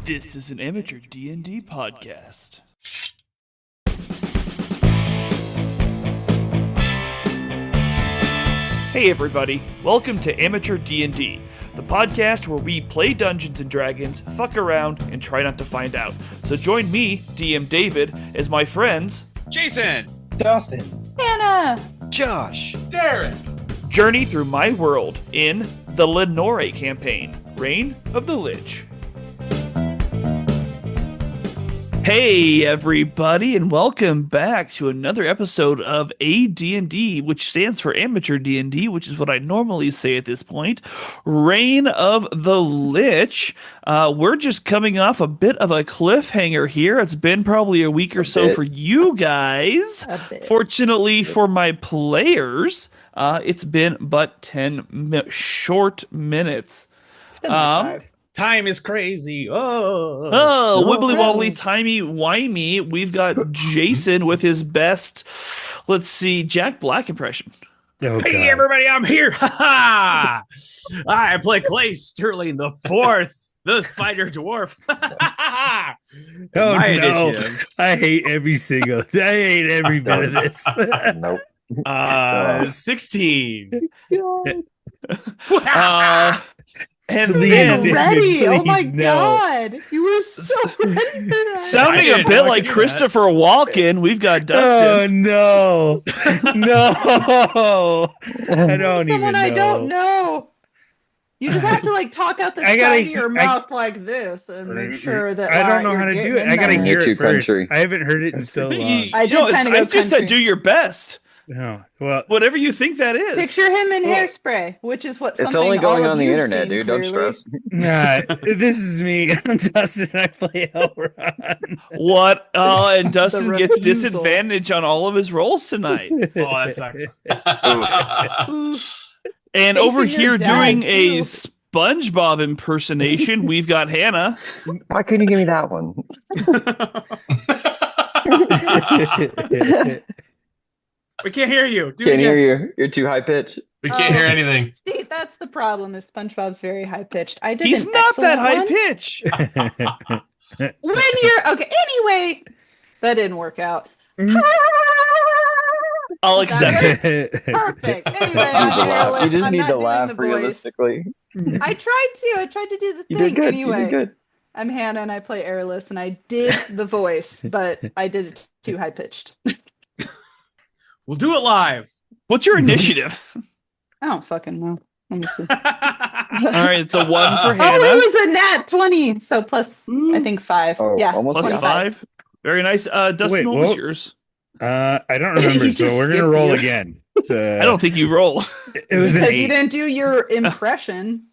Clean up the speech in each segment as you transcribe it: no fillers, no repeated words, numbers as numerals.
This is an amateur D&D podcast. Hey everybody, welcome to Amateur D&D, the podcast where we play Dungeons & Dragons, fuck around, and try not to find out. So join me, DM David, as my friends... Jason! Dustin! Hannah! Josh! Derek! Journey through my world in the Lenore campaign, Reign of the Lich. Hey everybody, and welcome back to another episode of AD&D, which stands for Amateur D&D, which is what I normally say at this point. Reign of the Lich. We're just coming off a bit of a cliffhanger here. It's been probably a week or so for you guys. Fortunately for my players, it's been but 10 short minutes. It's been like 5. Time is crazy. Oh, wibbly wobbly, timey wimey. We've got Jason with his best, let's see, Jack Black impression. Oh, hey, God. Everybody, I'm here. Ha ha! I play Clay Sterling the Fourth, the fighter dwarf. Oh, my no. Initiative. I hate every bit of this. Nope. 16. And then ready. Oh my God. You were so ready for that. Sounding a bit like Christopher Walken, we've got Dustin. Oh, no. No. I don't Someone even know. I don't know. You just have to like talk out the side of your mouth like this and make sure that I don't know how to do it. I gotta hear it first. I haven't heard it in so long. I just said do your best. No, well, whatever you think that is. Picture him in Hairspray, which is what something it's only going all on the internet, seen, dude. clearly. Don't stress. Nah, this is me. I'm Dustin. I play Elran. What? And Dustin gets refusal. disadvantage on all of his rolls tonight. Oh, that sucks. And Facing over your here dad, doing too. a SpongeBob impersonation, we've got Hannah. Why couldn't you give me that one? We can't hear you. Can't hear you. You're too high pitched. We can't hear anything. See, that's the problem. Is SpongeBob's very high pitched. I did. He's an not that high excellent pitch. one. When you're okay. Anyway, that didn't work out. I'll accept it. Perfect. Anyway, I'm Carolyn. You just I'm need not to doing laugh the voice. realistically. I tried to do the You thing. did good. Anyway, You did good. I'm Hannah and I play Airless and I did the voice, but I did it too high pitched. We'll do it live. What's your initiative? I don't fucking know. Let me see. All right, it's a 1 for Oh, Hannah. it was a nat 20. So plus, I think 5. Oh, yeah, almost Plus 25. 5. Very nice. Dustin, Wait, what was what? yours? I don't remember, You so just we're gonna skipped roll the- again. I don't think you rolled. It was an Because you 8. didn't do your impression.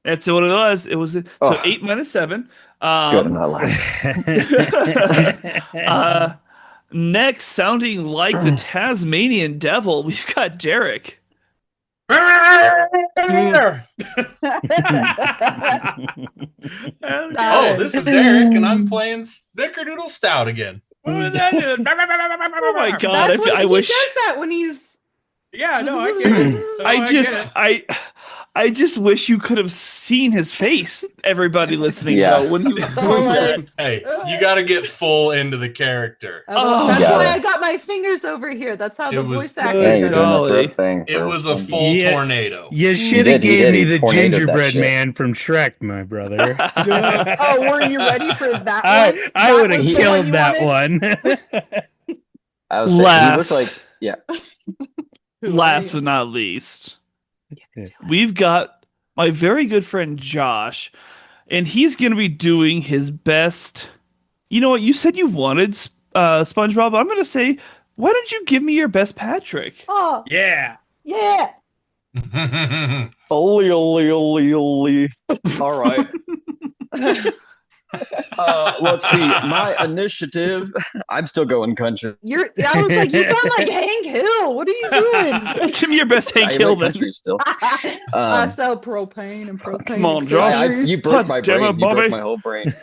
That's what it was. It was so Oh. 8 minus 7. Good, I'm not laughing. Next, sounding like the Tasmanian devil, we've got Derek. Oh, this is Derek, and I'm playing Snickerdoodle Stout again. Oh my God! That's what I he wish. does that when he's. Yeah, no, I get it. I just wish you could have seen his face. Everybody listening, Yeah. though, when he was Oh, doing my- that. Hey, you got to get full into the character. That's yeah. why I got my fingers over here. That's how the It was- voice Yeah, acting you're is. doing the golly. throat thing. It was a full Yeah. tornado. You should did, have he gave did. me He the tornadoed that gingerbread shit. man from Shrek, my brother. Oh, were you ready for that one? I That would have was the killed you that wanted? one. I was saying, he Last. looked like, Last but not least, we've got my very good friend Josh, and he's going to be doing his best. You know what? You said you wanted SpongeBob. I'm going to say, why don't you give me your best Patrick? Oh, Yeah. yeah. Oli. All right. Let's see. My initiative. I'm still going country. I was like, you sound like Hank Hill. What are you doing? Give me your best Hank I Hill went then. country still. I sell propane and propane. Come on, Josh. accessories. You broke my Damn it, brain. You Bobby. broke my whole brain.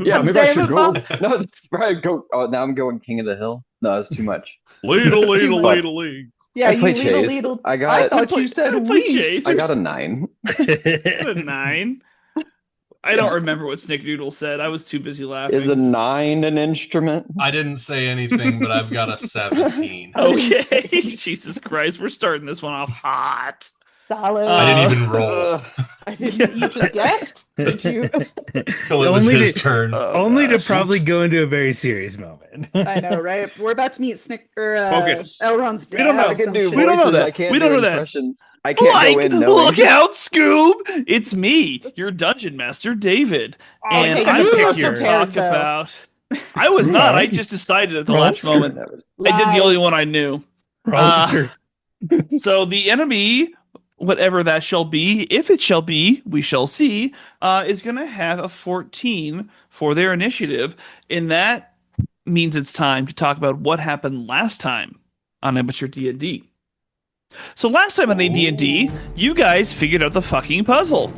Yeah, maybe I Damn should it, go. Bob. No, right. Go. Oh, now I'm going King of the Hill. No, that's too much. Ladle. Yeah, I you play little, Chase. little. I got- I thought I you said play we. Chase. I got a 9. A 9. I don't remember what Snickerdoodle said. I was too busy laughing. Is a 9 an instrument? I didn't say anything, but I've got a 17. Okay, Jesus Christ, we're starting this one off hot. Solid. I didn't even roll I didn't. You just guessed? Did you? till it was Only his to- turn. Only to gosh. probably go into a very serious moment. I know, right? We're about to meet Focus. Elron's dad. We don't know. I can do We don't know voices, that. I can't We don't do know that. impressions. I can't go in knowing. Look out, Scoob! It's me, your dungeon master, David. And okay, I'm you here were to prepared, talk though. about... I was not. I Right. just decided at the Well, last moment. I did the only one I knew. Roadster. So the enemy, whatever that shall be, if it shall be, we shall see, is going to have a 14 for their initiative. And that means it's time to talk about what happened last time on Amateur D&D. So last time on D&D, you guys figured out the fucking puzzle.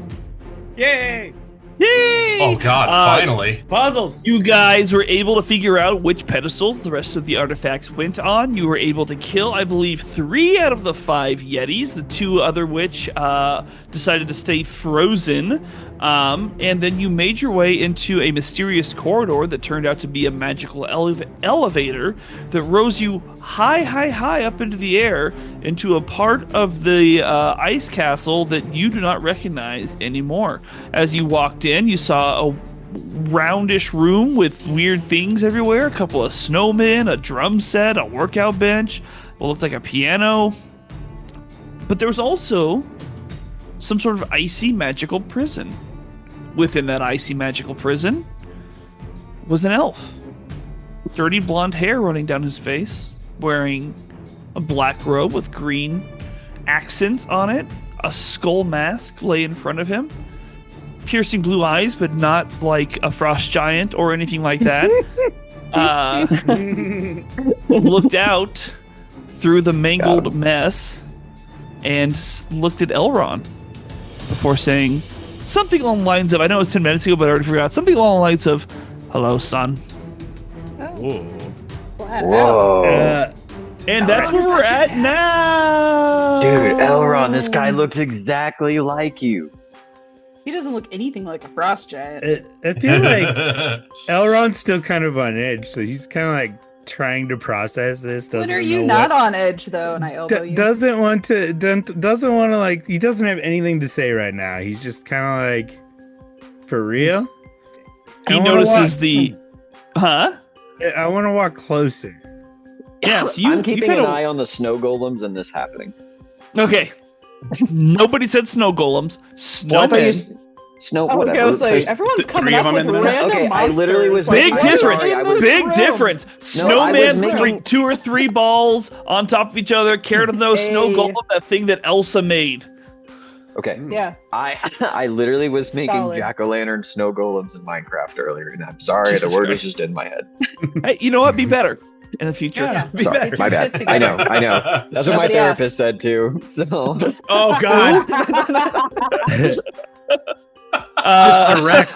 Yay! Yay! Oh God! Finally. Puzzles. You guys were able to figure out which pedestals the rest of the artifacts went on. You were able to kill, I believe, 3 out of the 5 Yetis, the 2 other which decided to stay frozen. And then you made your way into a mysterious corridor that turned out to be a magical elevator that rose you high up into the air into a part of the ice castle that you do not recognize anymore. As you walked in, you saw a roundish room with weird things everywhere, a couple of snowmen, a drum set, a workout bench, what looked like a piano. But there was also some sort of icy magical prison. Within that icy magical prison was an elf. Dirty blonde hair running down his face, wearing a black robe with green accents on it. A skull mask lay in front of him. Piercing blue eyes, but not like a frost giant or anything like that. Looked out through the mangled mess and looked at Elron before saying something along the lines of, I know it was 10 minutes ago, but I already forgot, something along the lines of, hello, son. Whoa. Flat out. Whoa. And that's where we're at now. Dude, Elron, this guy looks exactly like you. He doesn't look anything like a frost giant. I feel like Elron's still kind of on edge, so he's kind of like trying to process this. When Doesn't are you know not what- on edge though? And I elbow you. doesn't want to like, he doesn't have anything to say right now. He's just kind of like, for real. He I wanna notices walk- the... Huh? I want to walk closer. Yes, I'm keeping kinda- an eye on the snow golems and this happening. Okay. Nobody said snow golems. Well, I thought you Snowmen. snow. Oh, whatever. okay, I was like, There's- everyone's coming three of up them with in the middle? random Okay, I monsters. literally was Like, Big what is difference. in this Big room? difference. No, I was Snowman, making- 2 or 3 balls on top of each other. Carrot of those snow Hey. golem, that thing that Elsa made. Okay, Yeah. I literally was making Solid. jack-o'-lantern snow golems in Minecraft earlier, and I'm sorry, Jesus the word Christ. was just in my head. Hey, you know what? Be better in the future. Yeah. Be Sorry, better. my Get bad. your I shit know. together. That's what my Nobody asked. therapist said too. So Oh God! Uh, Direct.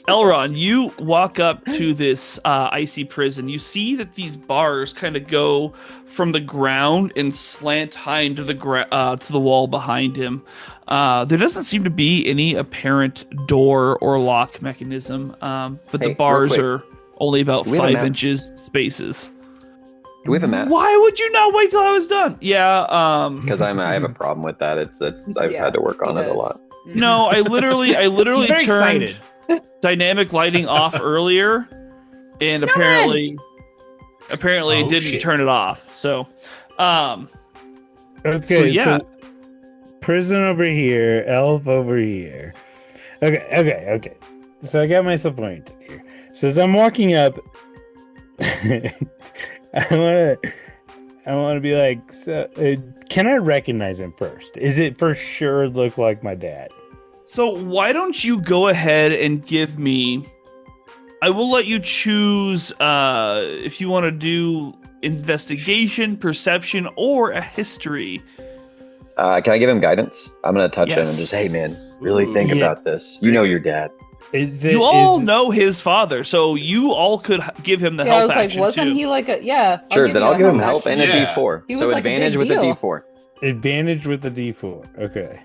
Elron, you walk up to this icy prison. You see that these bars kind of go from the ground and slant high into the to the wall behind him. There doesn't seem to be any apparent door or lock mechanism, but Hey, the real bars quick. are only about Do we have a 5 map? inches spaces. do we have a map? Why would you not wait till I was done? Yeah. Because I have a problem with that. I've Yeah, had to work on he it a does. lot. No, I literally He's very turned excited. dynamic lighting off earlier, and Snowman! apparently it Oh, didn't shit. turn it off. So, Okay, yeah. so prison over here, elf over here. Okay. So I got myself pointed here. So as I'm walking up, I want to be like, so, can I recognize him first? Is it for sure look like my dad? So why don't you go ahead and give me? I will let you choose if you want to do investigation, perception, or a history. Can I give him guidance? I'm gonna touch him and Yes. just, hey man, really think Yeah. about this. You know your dad. Is it? You all is- know his father, so you all could give him the Yeah, I help was like, action wasn't too. he like a Sure, then I'll give him help and a Yeah. D4. He So was like a advantage big with the deal. D4. advantage with the D4. Okay.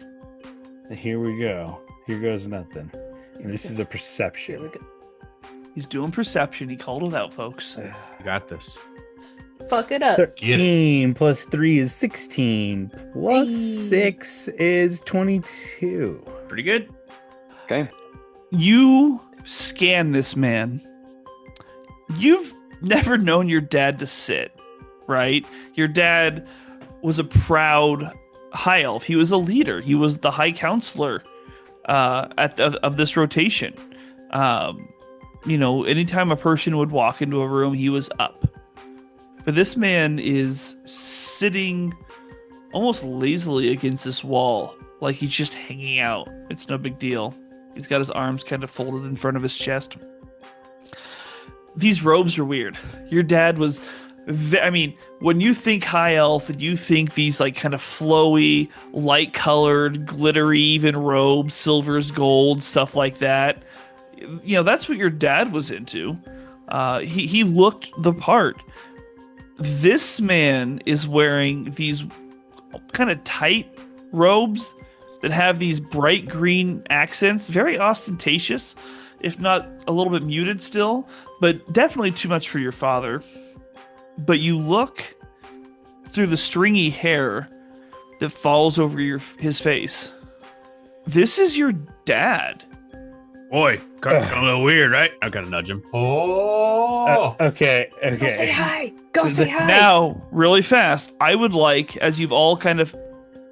Here we go. Here goes nothing. And this is a Here we perception. go. He's doing perception. He called it out, folks. You got this. Fuck it up. 13 plus 3 is 16. Plus Hey. 6 is 22. Pretty good. Okay. You scan this man. You've never known your dad to sit, right? Your dad was a proud high elf. He was a leader. He was the high counselor of this rotation. Anytime a person would walk into a room, he was up. But this man is sitting almost lazily against this wall, like he's just hanging out. It's no big deal. He's got his arms kind of folded in front of his chest. These robes are weird. Your dad was... when you think high elf and you think these like kind of flowy, light-colored, glittery, even robes, silvers, gold, stuff like that, that's what your dad was into. He looked the part. This man is wearing these kind of tight robes that have these bright green accents, very ostentatious, if not a little bit muted still, but definitely too much for your father. But you look through the stringy hair that falls over his face. This is your dad. Boy, kind of a little weird, right? I gotta nudge him. Oh, Okay. Go say hi. Go say hi. Now, really fast, I would like, as you've all kind of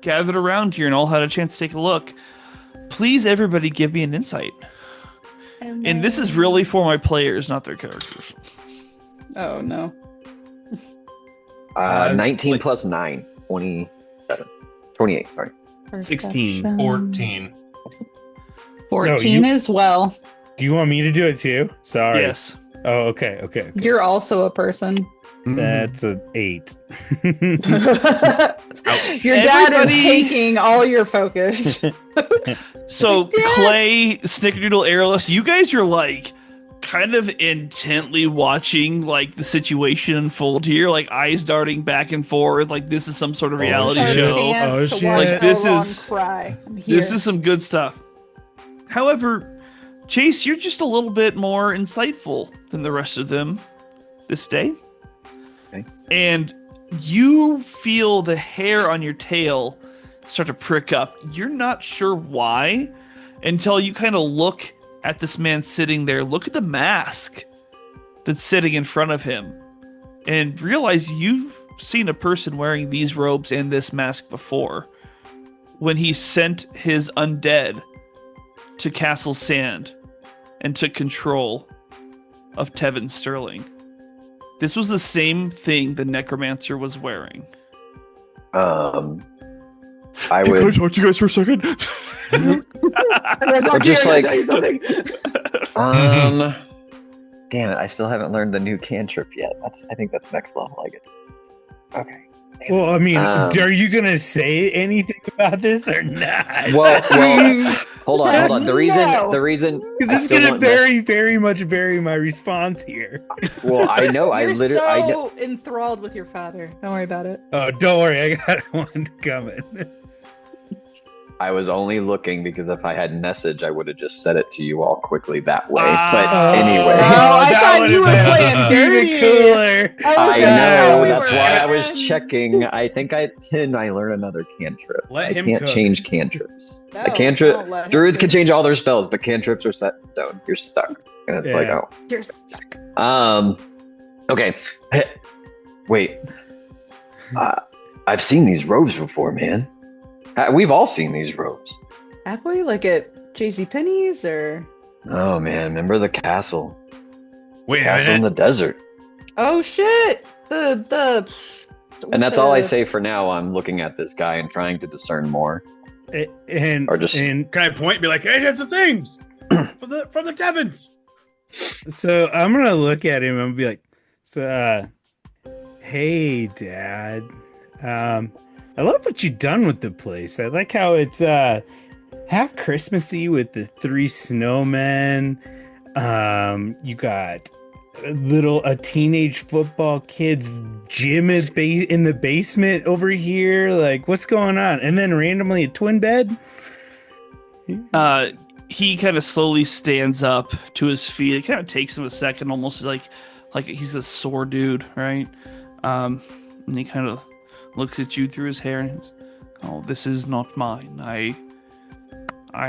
gathered around here and all had a chance to take a look, please everybody give me an insight. And this is really for my players, not their characters. Oh no. 19 plus 9, 27. 28, sorry. 16. 14. 14 as well. Do you want me to do it too? Sorry. Yes. Oh, okay. You're also a person. That's an 8. Your dad is Everybody- taking all your focus. So Dad. Clay, Snickerdoodle, Airless, you guys are like kind of intently watching like the situation unfold here, like eyes darting back and forth, like this is some sort of reality shit. show. Oh, To shit. watch Like, this Elron is- cry. I'm here. This is some good stuff. However, Chase, you're just a little bit more insightful than the rest of them this day. Okay. And you feel the hair on your tail start to prick up. You're not sure why until you kind of look at this man sitting there. Look at the mask that's sitting in front of him and realize you've seen a person wearing these robes and this mask before when he sent his undead to Castle Sand and took control of Tevin Sterling. This was the same thing the necromancer was wearing. I would talk to you guys for a second? Or just like- damn it, I still haven't learned the new cantrip yet. I think that's next level I get. Okay. Well, I mean, Um, are you gonna say anything about this or not? Well, hold on. The reason Because I it's still gonna want very much vary my response here. well, I know You're I so enthralled with your father. Don't worry about it. Oh, don't worry, I got one coming. I was only looking because if I had message, I would have just said it to you all quickly that way. Ah. But anyway, I that thought would've you were been playing even dirty. cooler. I Yeah, know we that's were why I was in. checking. I think I learn another cantrip. Let I him can't cook. change cantrips. No, A cantrip. don't let him Druids can cook. change all their spells, but cantrips are set in stone. You're stuck. And it's like, Yeah. oh. You're stuck. Okay. Hey, wait. I've seen these robes before, man. We've all seen these robes. Have we like at JCPenney's or? Oh man, remember the castle? Wait, Castle in the desert. Oh shit! The. And that's all I say for now. I'm looking at this guy and trying to discern more. And Or just- and can I point and be like, hey, that's the things from the Tevins? so I'm gonna look at him and be like, hey, Dad. I love what you've done with the place. I like how it's half Christmassy with the 3 snowmen. You got a teenage football kid's gym in the basement over here. Like, what's going on? And then randomly a twin bed. he kind of slowly stands up to his feet. It kind of takes him a second, almost like he's a sore dude, right? And he kind of looks at you through his hair and goes, "Oh, this is not mine. I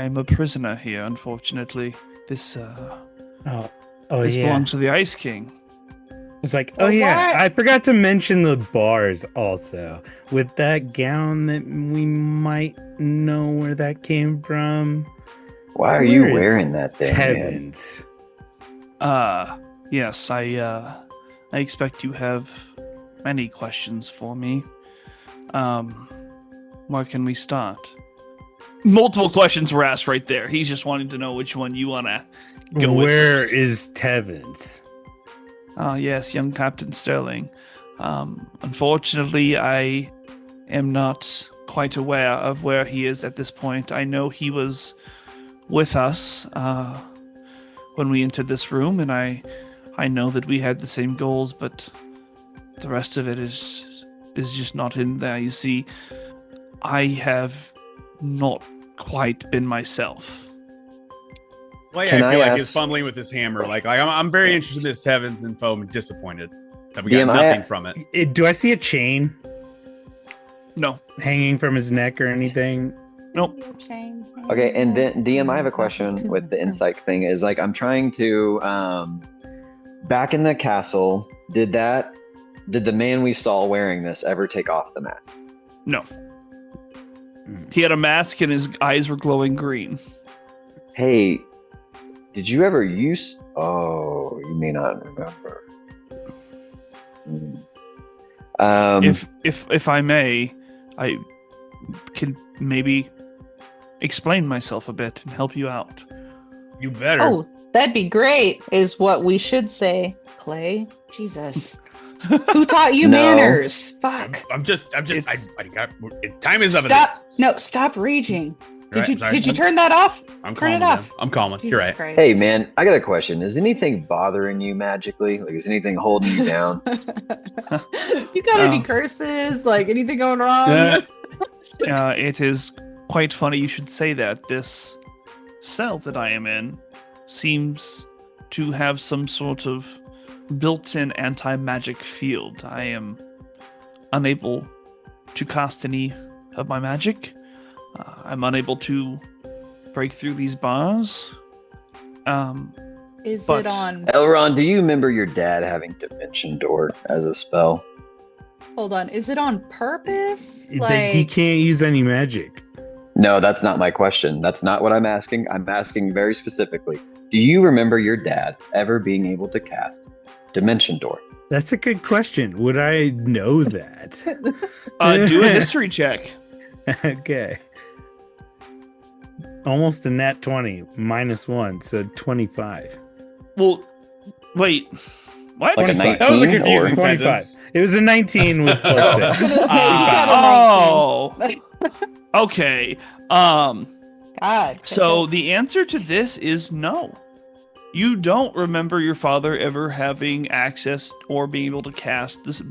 am a prisoner here, unfortunately. This this yeah. belongs to the Ice King." It's like, Well, oh yeah, why- I forgot to mention the bars also. With that gown that we might know where that came from. Why are you Where is wearing that thing, man? Tevins. Yes, I expect you have many questions for me. Where can we start? Multiple questions were asked right there. He's just wanting to know which one you want to go with. Where first. is Tevins? Yes, young Captain Sterling. Unfortunately, I am not quite aware of where he is at this point. I know he was with us when we entered this room, and I know that we had the same goals, but the rest of it is just not in there. You see, I have not quite been myself. Well, yeah, Can I feel I like he's ask- fumbling with his hammer. Like I'm very interested in this Tevins info. I'm disappointed that we DM, got nothing from it. Do I see a chain No, hanging from his neck or anything? nope. Okay, and then DM, I have a question with the insight thing. Is like I'm trying to back in the castle. Did the man we saw wearing this ever take off the mask? No. He had a mask and his eyes were glowing green. Hey, did you ever use? Oh, you may not remember. If I may, I can maybe explain myself a bit and help you out. You better. Oh, that'd be great, is what we should say, Clay. Jesus. Who taught you No. manners? Fuck. I'm just. It's- I got. Time is up. Stop. No, stop raging. Right, sorry. Did you turn that off? I'm turn calling. it off. I'm calling. Jesus You're right. Christ. Hey man, I got a question. Is anything bothering you magically? Like, is anything holding you down? You got any Oh. curses? Like anything going wrong? It is quite funny you should say that. This cell that I am in seems to have some sort of built-in anti-magic field. I am unable to cast any of my magic. I'm unable to break through these bars. Is But- it on? Elron, do you remember your dad having Dimension Door as a spell? Hold on. Is it on purpose? That he can't use any magic. No, that's not my question. That's not what I'm asking. I'm asking very specifically. Do you remember your dad ever being able to cast Dimension Door? That's a good question. Would I know that? Do a history check. Okay. Almost a nat 20, -1, so 25. Well, wait. What? Like a 25. 19 That was a or confusing 25. sentence. It was a 19 with plus I was 6. gonna say, you got a 19. Oh. Okay. God. So the answer to this is no. You don't remember your father ever having access or being able to cast this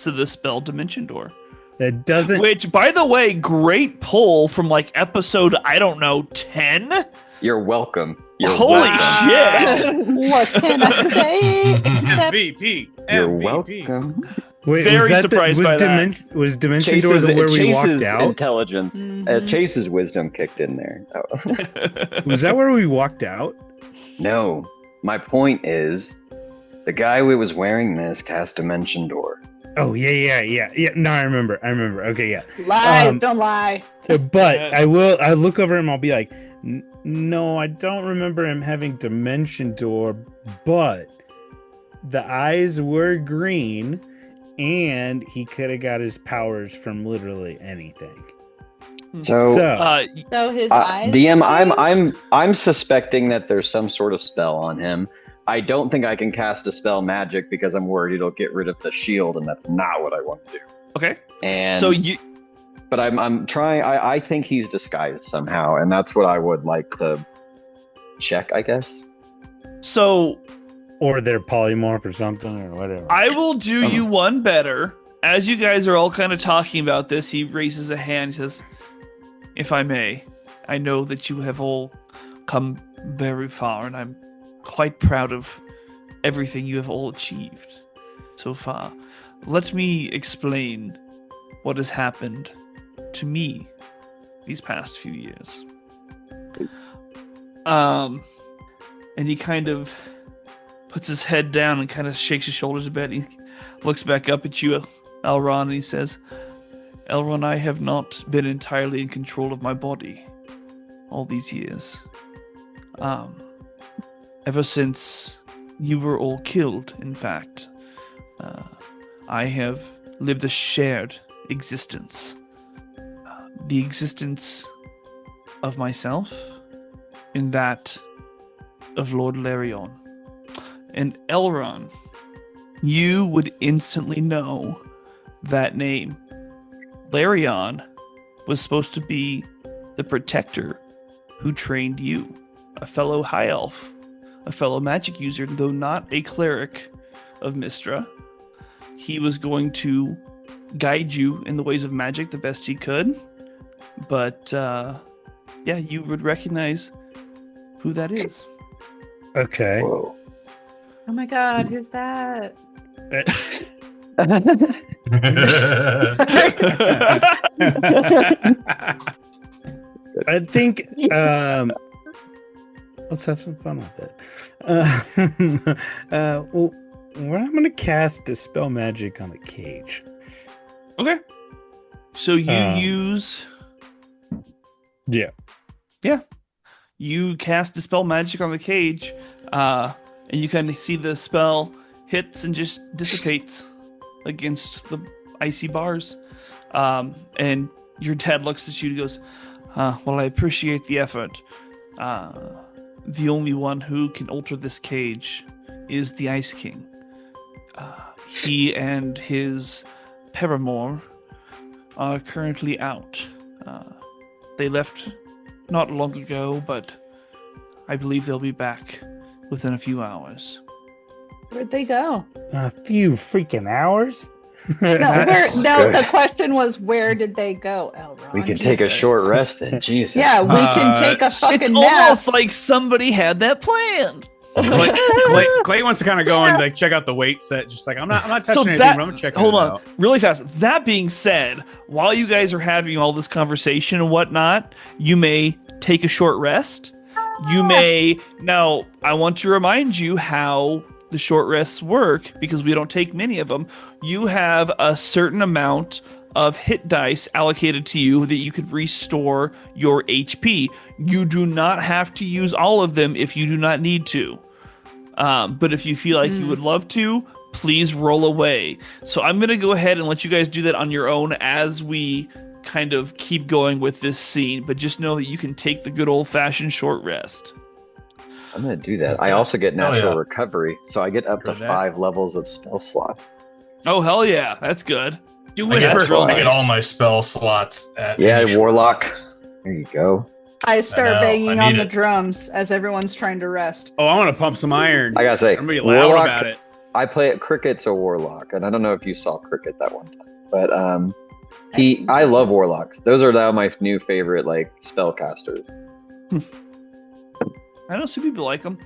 to the spell Dimension Door. That doesn't. Which, by the way, great pull from like episode, I don't know, 10? You're welcome. You're Holy welcome. shit! What can I say? Except MVP. You're MVP. welcome. Wait, Very was that surprised by that. Was Dimension Door the where we walked out? Intelligence. Mhm. Chase's wisdom kicked in there. Oh. Was that where we walked out? No, my point is, the guy who was wearing this cast Dimension Door. Oh yeah. No, I remember. Okay, yeah. lie. Um, Don't lie. But I look over him. I'll be like, no, I don't remember him having Dimension Door, but the eyes were green, and he could have got his powers from literally anything. So, So his eyes. DM, changed? I'm suspecting that there's some sort of spell on him. I don't think I can cast a spell magic because I'm worried it'll get rid of the shield, and that's not what I want to do. Okay. And So you but I'm trying. I think he's disguised somehow, and that's what I would like to check, I guess. so Or they're polymorph or something or whatever. I will do you one better. As you guys are all kind of talking about this, he raises a hand. He says, "If I may, I know that you have all come very far, and I'm quite proud of everything you have all achieved so far. Let me explain what has happened to me these past few years. And he kind of puts his head down and kind of shakes his shoulders a bit. He looks back up at you, Elran, and he says, Elran, I have not been entirely in control of my body all these years. Ever since you were all killed, in fact, I have lived a shared existence. The existence of myself and that of Lord Larion. And Elran, you would instantly know that name. Larion was supposed to be the protector who trained you, a fellow high elf, a fellow magic user, though not a cleric of Mistra. He was going to guide you in the ways of magic the best he could, but yeah, you would recognize who that is. Okay. Whoa. Oh my god, who's that? I think let's have some fun with it. Well, I'm going to cast Dispel Magic on the cage. Okay. So you use... Yeah. Yeah. You cast Dispel Magic on the cage, and you kind of see the spell hits and just dissipates against the icy bars. And your dad looks at you and goes, well, I appreciate the effort. The only one who can alter this cage is the Ice King. He and his paramour are currently out. They left not long ago, but I believe they'll be back within a few hours. Where'd they go? A few freaking hours? The question was, where did they go, Elron? We can take a short rest then. Jesus. Yeah, we can take a fucking It's nap. almost like somebody had that planned. Clay wants to kind of go and like check out the weight set. Just like I'm not touching anything. that, But I'm gonna check. hold it on, out. really fast. That being said, while you guys are having all this conversation and whatnot, you may take a short rest. You may now. I want to remind you how the short rests work because we don't take many of them. You have a certain amount of hit dice allocated to you that you could restore your HP. You do not have to use all of them if you do not need to. But if you feel like you would love to, please roll away. So I'm going to go ahead and let you guys do that on your own as we kind of keep going with this scene. But just know that you can take the good old-fashioned short rest. I'm going to do that. I also get natural yeah. recovery, so I get up to For that. 5 levels of spell slots. Oh, hell yeah. That's good. Do I get, whisper. real I get nice. all my spell slots at Yeah, any short Warlock. rest. There you go. I start I know, banging I on need the it. drums as everyone's trying to rest. Oh, I want to pump some iron. I gotta say, I'm gonna be loud Warlock, about it. I play at Cricket's a Warlock, and I don't know if you saw Cricket that one time, but I love Warlocks. Those are now my new favorite like spellcasters. I know some people like them.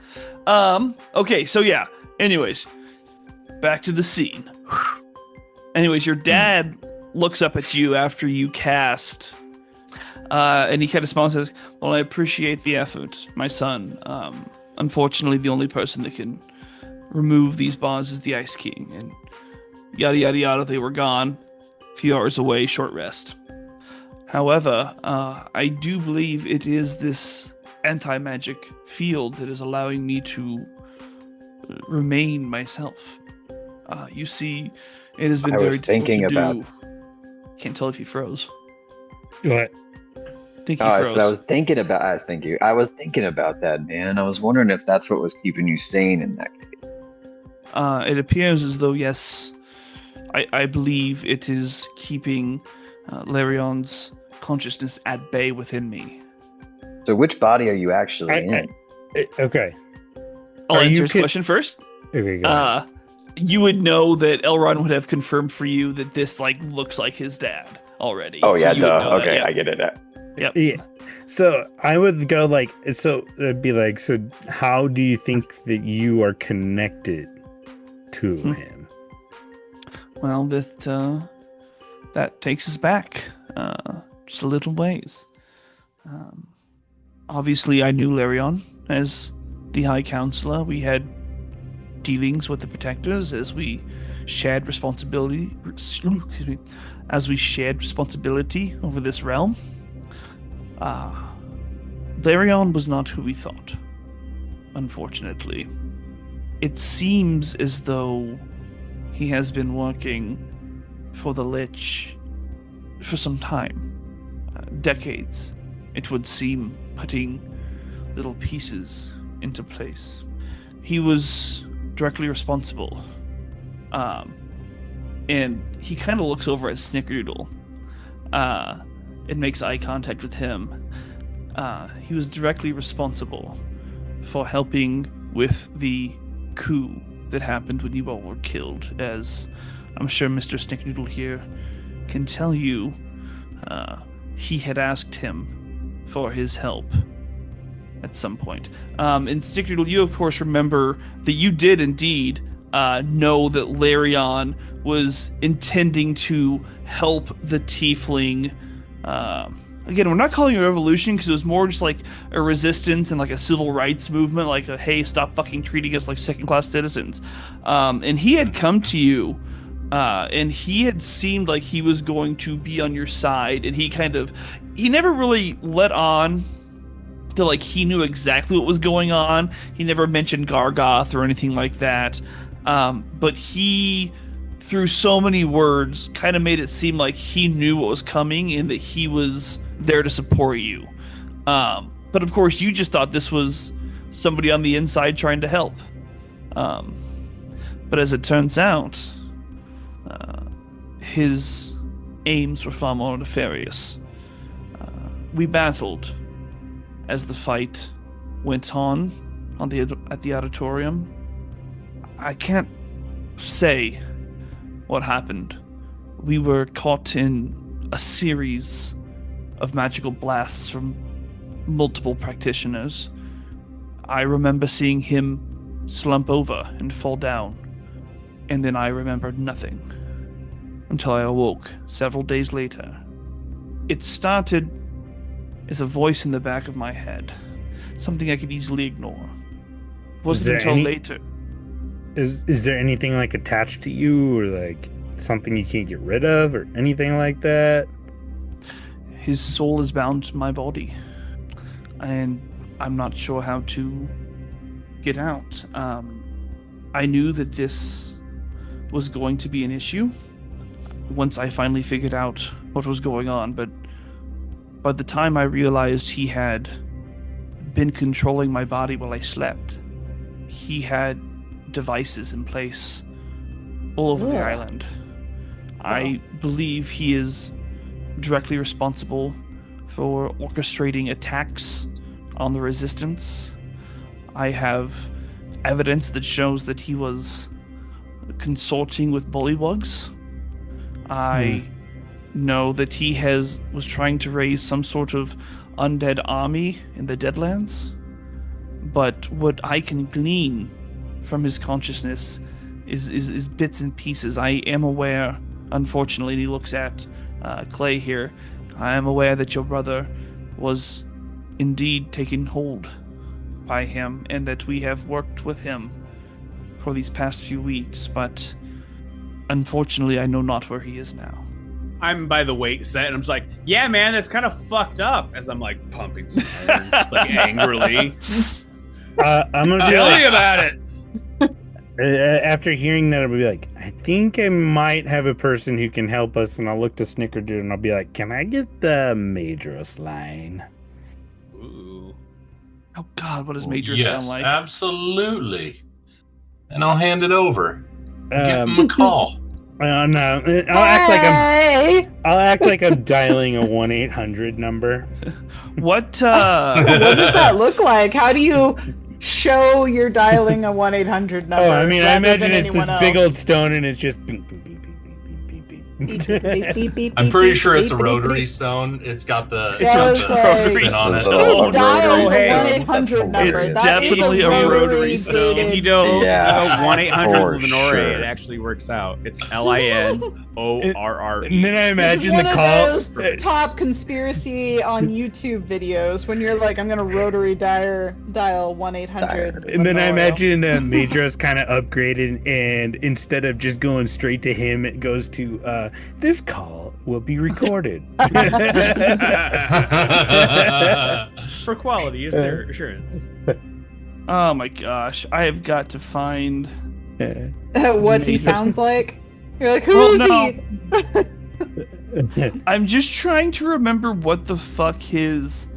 Okay, so yeah. Anyways, back to the scene. Anyways, your dad looks up at you after you cast, and he kind of smiles and says, well, I appreciate the effort, my son. Unfortunately, the only person that can remove these bonds is the Ice King. And yada, yada, yada, they were gone. A few hours away, short rest. However, I do believe it is this anti-magic field that is allowing me to remain myself. You see, it has been I very was difficult thinking to about- do. Can't tell if he froze. What? I think he Oh, I froze. said I was thinking about. Thank you. I was thinking about that, man. I was wondering if that's what was keeping you sane in that case. It appears as though, yes, I believe it is keeping Larion's consciousness at bay within me. So, which body are you actually in? Okay. I'll Are you answer his kid- question first. Okay, go ahead. You would know that Elron would have confirmed for you that this looks like his dad already. Oh So yeah, you would duh. know that, Okay, yeah. I get it. Yep. Yeah. So I would go like, so it'd be like, so how do you think that you are connected to him? Well, that takes us back just a little ways. Obviously, I knew Larion as the High Counselor. We had dealings with the Protectors as we shared responsibility. Excuse me, as we shared responsibility over this realm. Larion was not who we thought. Unfortunately, it seems as though he has been working for the Lich for some time, decades. It would seem, putting little pieces into place. He was directly responsible. And he kind of looks over at Snickerdoodle. It makes eye contact with him. He was directly responsible for helping with the coup that happened when you all were killed, as I'm sure Mr. Snickerdoodle here can tell you. He had asked him for his help at some point. And Snickerdoodle, you of course remember that you did indeed know that Larion was intending to help the tiefling. Again, we're not calling it a revolution because it was more just like a resistance and like a civil rights movement, like a, hey, stop fucking treating us like second-class citizens. And he had come to you, and he had seemed like he was going to be on your side, and he never really let on to like he knew exactly what was going on. He never mentioned Gargoth or anything like that. But he, through so many words, kind of made it seem like he knew what was coming and that he was there to support you. But of course, you just thought this was somebody on the inside trying to help. But as it turns out, his aims were far more nefarious. We battled as the fight went on at the auditorium. I can't say what happened. We were caught in a series of magical blasts from multiple practitioners. I remember seeing him slump over and fall down, and then I remembered nothing until I awoke several days later. It started as a voice in the back of my head, something I could easily ignore. It wasn't until later. Is there anything like attached to you, or like something you can't get rid of, or anything like that? His soul is bound to my body, and I'm not sure how to get out. I knew that this was going to be an issue once I finally figured out what was going on, but by the time I realized he had been controlling my body while I slept, he had devices in place all over the island. I believe he is directly responsible for orchestrating attacks on the Resistance. I have evidence that shows that he was consulting with bullywugs. I know that he was trying to raise some sort of undead army in the Deadlands. But what I can glean from his consciousness is bits and pieces. I am aware, unfortunately, and he looks at Clay here, I am aware that your brother was indeed taken hold by him, and that we have worked with him for these past few weeks, but unfortunately I know not where he is now. I'm by the weight set, and I'm just like, yeah, man, that's kind of fucked up. As I'm like pumping some iron, like angrily. I'm gonna be Tell like, me about it. After hearing that, I'll be like, I think I might have a person who can help us, and I'll look to Snickerdoodle and I'll be like, can I get the Madros line? Ooh. Oh God, what does Major yes, sound like? Absolutely. And I'll hand it over. Give him a call. No, I'll act like I'm dialing a 1-800 number. What What does that look like? How do you show you're dialing a 1-800 number? Oh, I mean, I rather imagine than it's anyone this big else? old stone and it's just beep, beep, beep, beep, beep, beep, beep, beep. I'm pretty sure it's a rotary stone. It's got the rotary spin on it. stone. Dial the Hey. 1-800 number. It's That is definitely a rotary stone. If you go Yeah, 1-800 for Lenore, sure. it actually works out. It's LINORRE. And then I imagine one the of call. those top conspiracy on YouTube videos when you're like, I'm gonna rotary dial 1-800. And then I Memorial. imagine Madra's kind of upgraded, and instead of just going straight to him, it goes to this call will be recorded. For quality assurance. Oh my gosh, I have got to find. What he sounds like. You're like, who Well, is no. he? I'm just trying to remember what the fuck his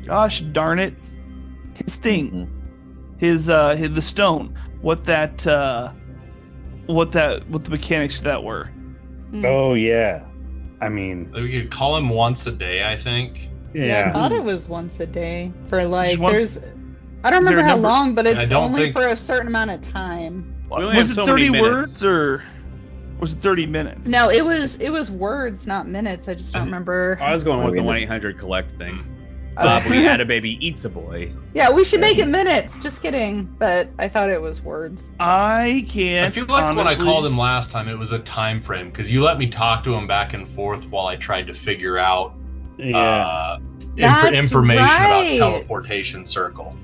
gosh darn it, his thing, Mhm. his the stone, what the mechanics of that were. Oh yeah, I mean, We could call him once a day, I think. Yeah, I yeah. thought it was once a day for like. Just once- There's, I don't Is there remember a how number? long, but I it's don't only think- for a certain amount of time. We only Was have it so 30 many words minutes. or was it 30 minutes? No, it was words, not minutes. I just don't remember. I was going with the I mean, 1-800 collect thing. Okay. Bob, we had a baby eats a boy. Yeah, we should make it minutes. Just kidding. But I thought it was words. I can't. I feel like when I honestly- called him last time, it was a time frame because you let me talk to him back and forth while I tried to figure out Yeah. That's information right. about teleportation circle.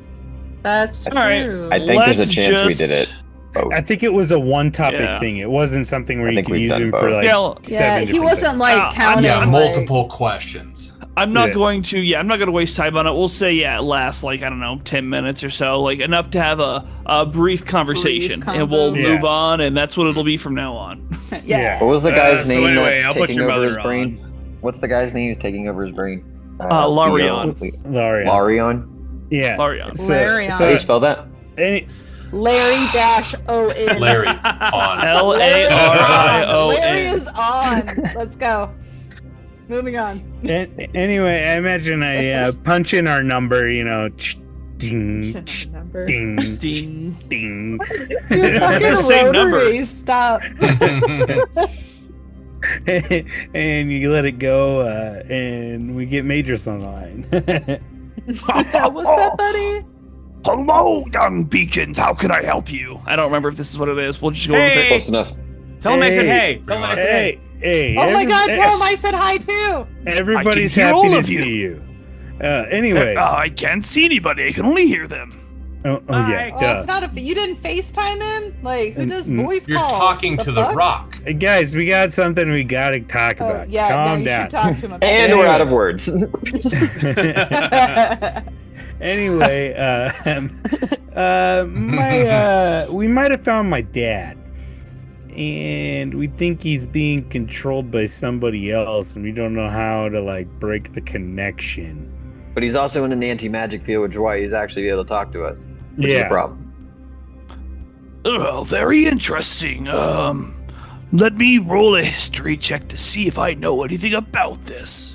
That's All right. true. I think there's a Let's chance we just- did it. Both. I think it was a one-topic Yeah. thing. It wasn't something where I you think could we've use done him both. for like Yeah, Yeah, seven he different wasn't things. like counting. Yeah, like- multiple questions. I'm not Yeah. going to. Yeah, I'm not going to waste time on it. We'll say it lasts like I don't know, 10 minutes or so, like enough to have a brief conversation, and we'll convo. Yeah. move on, and that's what it'll be from now on. Yeah. What was the guy's So name anyway, that's I'll put taking your over his mother brain? What's the guy's name who's taking over his brain? Larion. Larian. Larion? Yeah. Larion. Larian. How do you spell that? any, Larry-O-N. Larry on. Larry Larion. is on. Let's go. Moving on. anyway, I imagine I punch in our number, ding, Number. ding, Ding. ding. Dude, That's the fucking same number. rotary, Stop. And you let it go, and we get Majors on the line. What's up, buddy? Hello, young beacons. How can I help you? I don't remember if this is what it is. We'll just go with Hey. it. Close enough. Tell him I said Hey. hey. Tell him I said hey. Hey, Oh my god, tell him yes. I said hi too. Everybody's I can hear happy all to of you. see you. Anyway. I can't see anybody. I can only hear them. Oh yeah, Oh, duh. it's not you didn't FaceTime him? Like, who does voice You're calls? talking to the fuck? rock. Hey, guys, we got something we gotta talk Oh, about. yeah, Calm no, you down. should talk to him about And it. we're out of words. Anyway, we might have found my dad, and we think he's being controlled by somebody else, and we don't know how to like break the connection. But he's also in an anti-magic field, which is why he's actually able to talk to us. Which is a Yeah. problem. Oh, very interesting. Let me roll a history check to see if I know anything about this.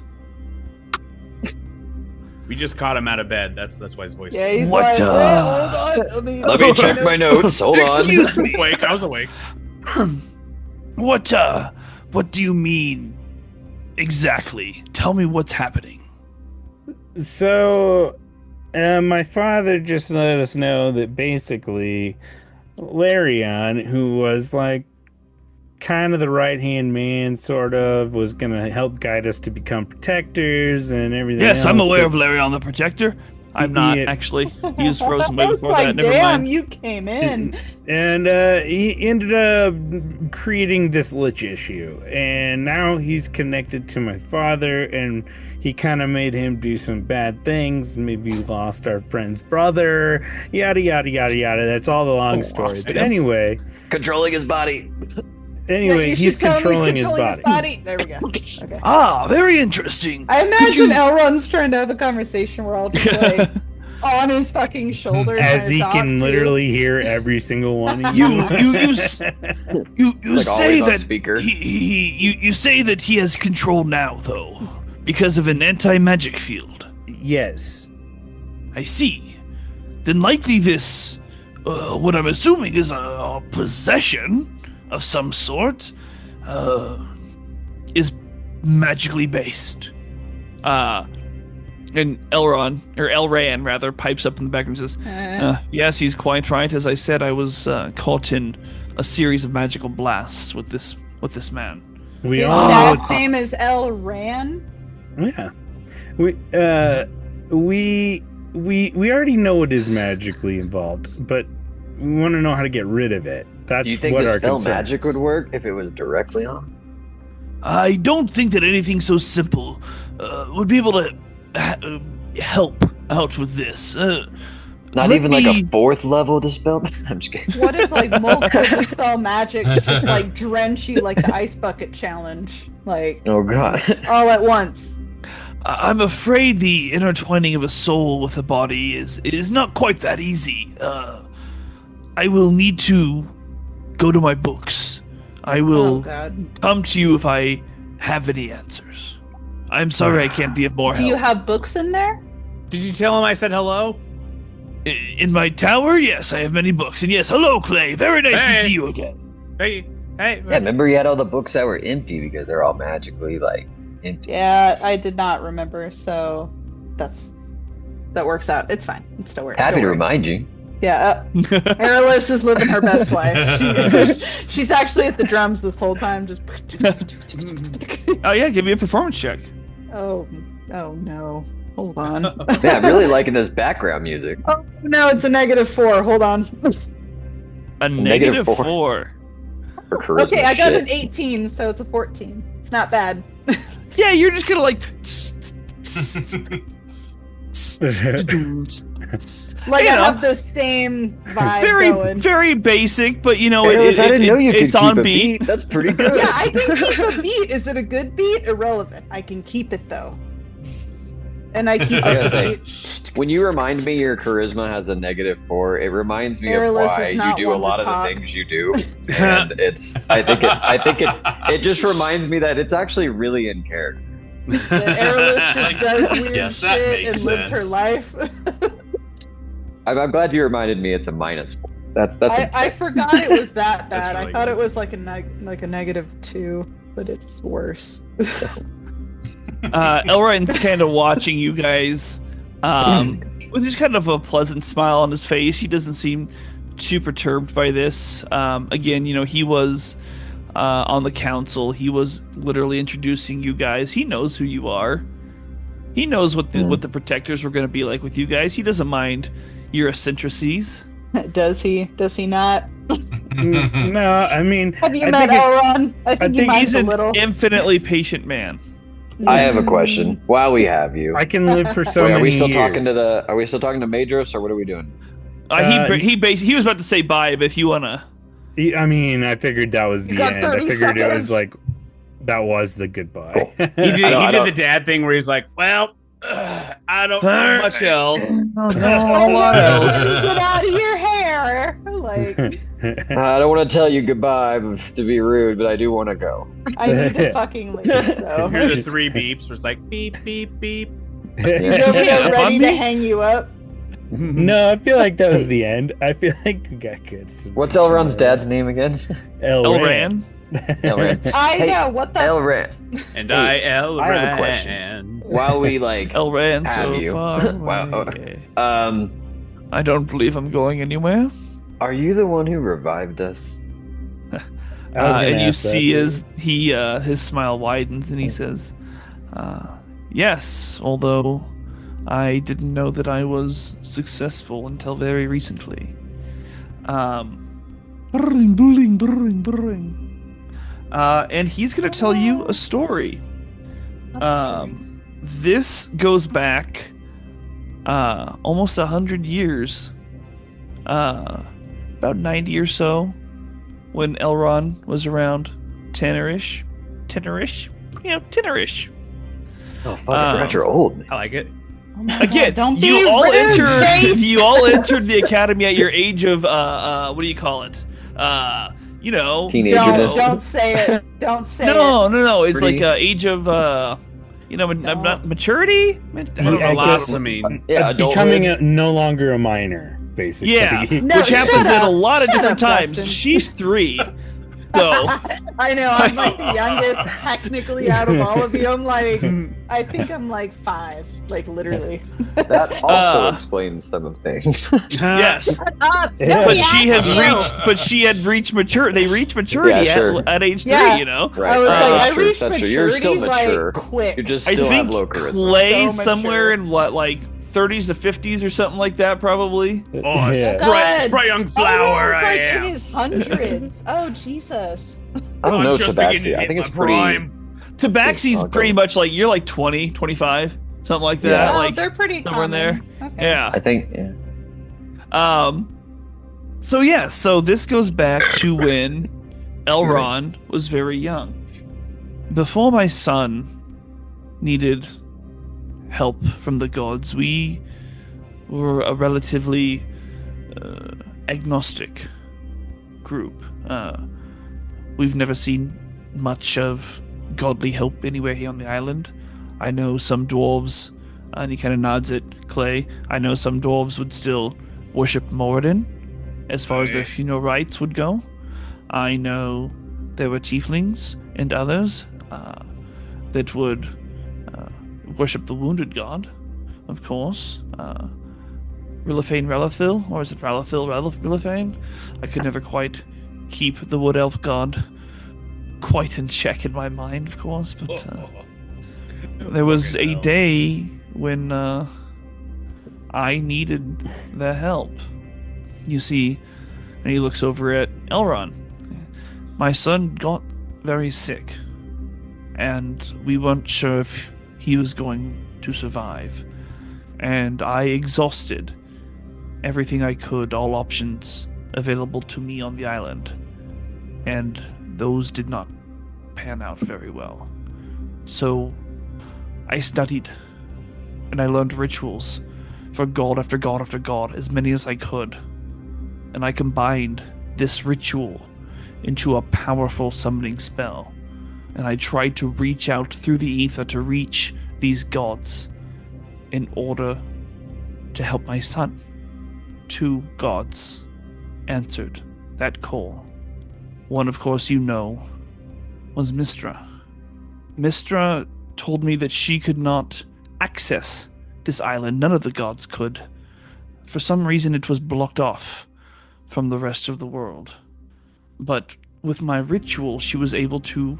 We just caught him out of bed. That's why his voice. Yeah, he's What, like, uh, wait, hold on. Let me check my notes. Hold on. Excuse me. awake. I was awake. What do you mean exactly? Tell me what's happening. So, my father just let us know that basically, Larion, who was like kind of the right-hand man, sort of, was gonna help guide us to become protectors and everything. Yes, I'm else, aware but- of Larry on the Projector. I'm not, Yeah. actually. He was frozen way I was before like, that. Never damn, mind. you came in. And he ended up creating this lich issue, and now he's connected to my father, and he kind of made him do some bad things. Maybe lost our friend's brother, yada yada yada yada. That's all the long story. But anyway, Controlling his body. Yeah, you he's should tell him controlling his body. There we go. Okay. Ah, very interesting. I imagine you- Elron's trying to have a conversation where I'll just like on his fucking shoulder. As trying to he talk can to literally hear every single one of You you. Like say always on that speaker. you say that he has control now, though, because of an anti-magic field. Yes. I see. Then likely this, what I'm assuming is a possession. of some sort is magically based. And Elran rather, pipes up in the background and says, yes, he's quite right. As I said, I was caught in a series of magical blasts with this man. We all know Dad's name is Elran. Yeah. We already know it is magically involved, but we want to know how to get rid of it. That's Do you think what the our spell concern magic is. would work if it was directly on? I don't think that anything so simple would be able to help out with this. Not even like a 4th level dispel? I'm just kidding. What if like multiple dispel magics just like drench you like the ice bucket challenge, like Oh god. all at once? I'm afraid the intertwining of a soul with a body is not quite that easy. I will need to go to my books. I Oh will God. come to you if I have any answers. I'm sorry I can't be of more Do help. you have books in there? Did you tell him I said hello? In my tower, yes, I have many books. And yes, hello, Clay. Very nice to Hey. see you again. Hey. Yeah, remember you had all the books that were empty because they're all magically like empty. Yeah, I did not remember, so that works out. It's fine. It's still working. Happy to remind you. Yeah, Airless is living her best life. She's actually at the drums this whole time, just. Oh yeah, give me a performance check. Oh no! Hold on. Yeah, I'm really liking this background music. Oh no, it's a -4. Hold on. A negative -4. For charisma Okay, I got shit. an 18, so it's a 14. It's not bad. Yeah, you're just gonna like. Like You I know. have the same vibe very, going. very basic, but you know, Airless, I didn't know you could it's keep on a beat. beat. That's pretty good. Yeah, I can keep a beat. Is it a good beat? Irrelevant. I can keep it though. And I keep I gotta a say, beat. When you remind me your charisma has a -4, it reminds me Airless of why is you not do a one to lot of talk. the things you do, and I think it just reminds me that it's actually really in character. That Airless just does weird Yes, that shit makes and lives her sense. life. I'm glad you reminded me it's a -4. That's I forgot it was that That's bad. really I thought good. it was like a -2, but it's worse. Elrond's kind of watching you guys with just kind of a pleasant smile on his face. He doesn't seem too perturbed by this. Again, you know, he was on the council. He was literally introducing you guys. He knows who you are. He knows what the protectors were going to be like with you guys. He doesn't mind your eccentricities. Does he? Does he not? No, I mean, Have you I met think it- Elron? I think he think minds He's a an little. infinitely patient man. I have a question. While we have you, I can live for so wait, many are we still years. talking to Are we still talking to Madros, or what are we doing? He was about to say bye, but if you wanna, I mean, I figured that was You the got end. I 30 figured it was seconds. like that was the goodbye. He did, I he did don't- the dad thing where he's like, well, I don't know much else. no, a lot else. Get out of your hair! Like, I don't want to tell you goodbye to be rude, but I do want to go. I need to fucking leave, so. Hear the 3 beeps where it's like beep, beep, beep. He's over Yeah, there ready to Bumby. hang you up. No, I feel like that was the end. I feel like we got good. What's Elrond's dad's name again? Elran. Elran. I Hey, know, what the? Elran. And Hey, Elran. I have a question. While we like, Elran Have so you? far Wow. away. um, I don't believe I'm going anywhere. are you the one who revived us? I was gonna And you ask that, see too. as he his smile widens and he says, "Yes, although I didn't know that I was successful until very recently." Brrring, brrring, brrring, brrring. And he's gonna tell you a story. This goes back almost 100 years, about 90 or so, when Elron was around 10-ish, you know, 10-ish. Oh, fuck, you're old. I like it. Oh my Again, God, don't be you all rude, entered. Chase! You all entered the academy at your age of what do you call it? You know, Teenagerness. Don't say it. Don't say it. no. It's Pretty- like age of you know, not maturity. I don't know. I guess- Blossoming. Yeah, becoming adulthood. no longer a minor, basically. Yeah, No, which shut happens at a up. lot of Shut different up, times. Dustin. She's 3. So I know, I'm like the youngest technically out of all of you. I'm like, I think I'm like 5, like literally. That also explains some of things. yes, Yeah. but she has Yeah. reached. But she had reached mature. They reach maturity Yeah, sure. at age 3. Yeah. You know. Right. I was like, that's I true, reached that's true. You're still maturity mature. like quick. You just I still think have low charisma. Clay's So somewhere mature. in what, like 30s to 50s or something like that, probably. Oh, Yeah. bright, God. bright young Oh, flower it's I like am. in his hundreds. Oh Jesus. I don't I'm know just Tabaxi. beginning to I hit think my it's pretty. prime. Tabaxi's I'll go pretty with- much like you're like 20, 25, something like that. Yeah. Oh, Like they're pretty somewhere in there. common. Okay. Yeah. I think. Yeah. So this goes back to when Elran was very young. Before my son needed help from the gods, we were a relatively agnostic group. We've never seen much of godly help anywhere here on the island. I know some dwarves, and he kind of nods at Clay. I know some dwarves would still worship Moradin, as far as their funeral rites would go. I know there were tieflings and others that would worship the wounded god, of course. Rilithane Relithil, or is it Relithil Rilithane? I could never quite keep the wood elf god quite in check in my mind, of course, but there was a day when I needed their help. You see, and he looks over at Elron. My son got very sick, and we weren't sure if he was going to survive. And I exhausted everything I could, all options available to me on the island. And those did not pan out very well. So I studied, and I learned rituals for god after god after god, as many as I could. And I combined this ritual into a powerful summoning spell. And I tried to reach out through the ether to reach these gods in order to help my son. 2 gods answered that call. One, of course, you know, was Mistra. Mistra told me that she could not access this island. None of the gods could. For some reason, it was blocked off from the rest of the world. But with my ritual, she was able to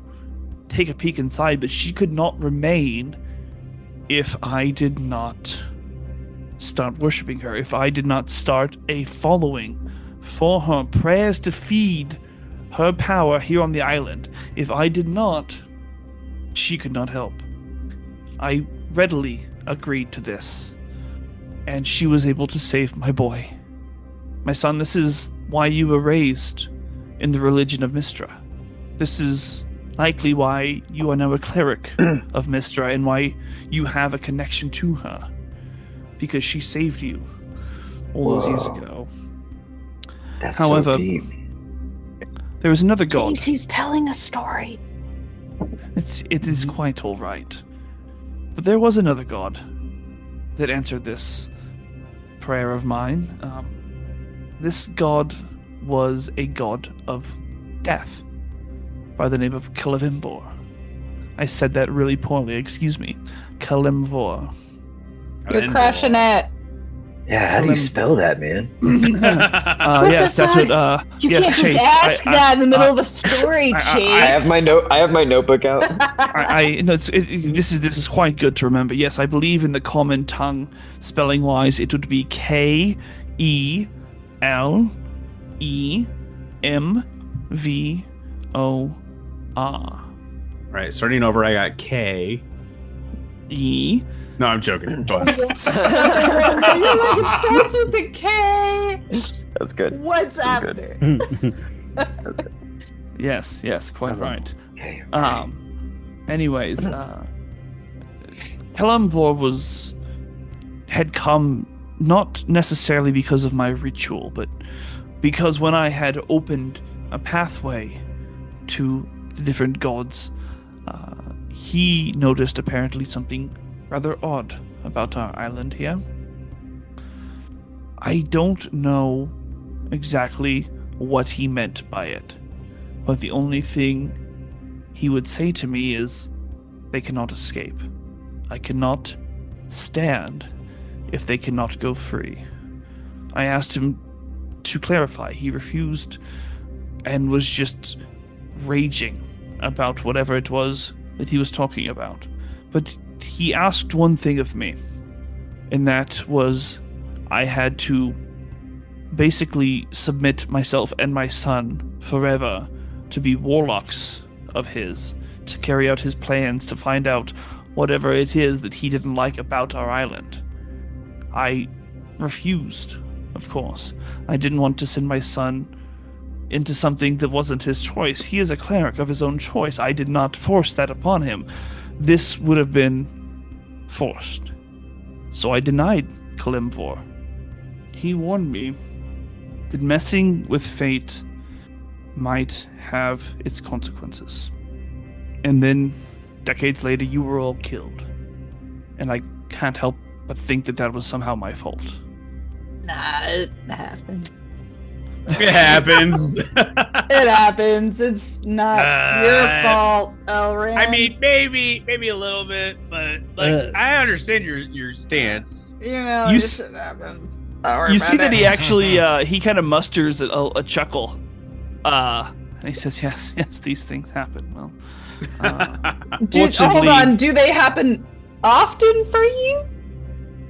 take a peek inside, but she could not remain if I did not start worshipping her, if I did not start a following for her, prayers to feed her power here on the island. If I did not, she could not help. I readily agreed to this, and she was able to save my boy. My son, this is why you were raised in the religion of Mistra. This is likely why you are now a cleric of Mistra, and why you have a connection to her. Because she saved you all those years Whoa. ago. That's However, so deep. there is another god. He's telling a story. It is quite all right. But there was another god that answered this prayer of mine. This god was a god of death by the name of Kalimvor. I said that really poorly, excuse me. Kalimvor. You're crushing it. Yeah, how do you spell that, man? Yes, the that's fuck? what. You yes, can't Chase. just ask that in the middle of a story, Chase. I have my notebook out. No, this is quite good to remember. Yes, I believe in the common tongue, spelling wise, it would be K-E-L-E-M-V-O-R. Right, starting over, I got K. E. No, I'm joking. Go ahead. You're like, it starts with a K. That's good. What's That's after? Yes, quite right. Okay. Anyways, Kalimvor had come not necessarily because of my ritual, but because when I had opened a pathway to the different gods, he noticed apparently something rather odd about our island here. I don't know exactly what he meant by it, but the only thing he would say to me is, they cannot escape. I cannot stand if they cannot go free. I asked him to clarify. He refused and was just raging about whatever it was that he was talking about. But he asked one thing of me, and that was I had to basically submit myself and my son forever to be warlocks of his, to carry out his plans, to find out whatever it is that he didn't like about our island. I refused, of course. I didn't want to send my son into something that wasn't his choice. He is a cleric of his own choice. I did not force that upon him. This would have been forced. So I denied Kalimvor. He warned me that messing with fate might have its consequences. And then, decades later, you were all killed. And I can't help but think that that was somehow my fault. Nah, it happens. It happens. It happens. It's not your fault, Elran. I mean, maybe a little bit, but like I understand your stance. You know, You it s- shouldn't happen. You see that he actually, he kind of musters a chuckle. And he says, yes, these things happen. Well, Hold fortunately- on. Do they happen often for you?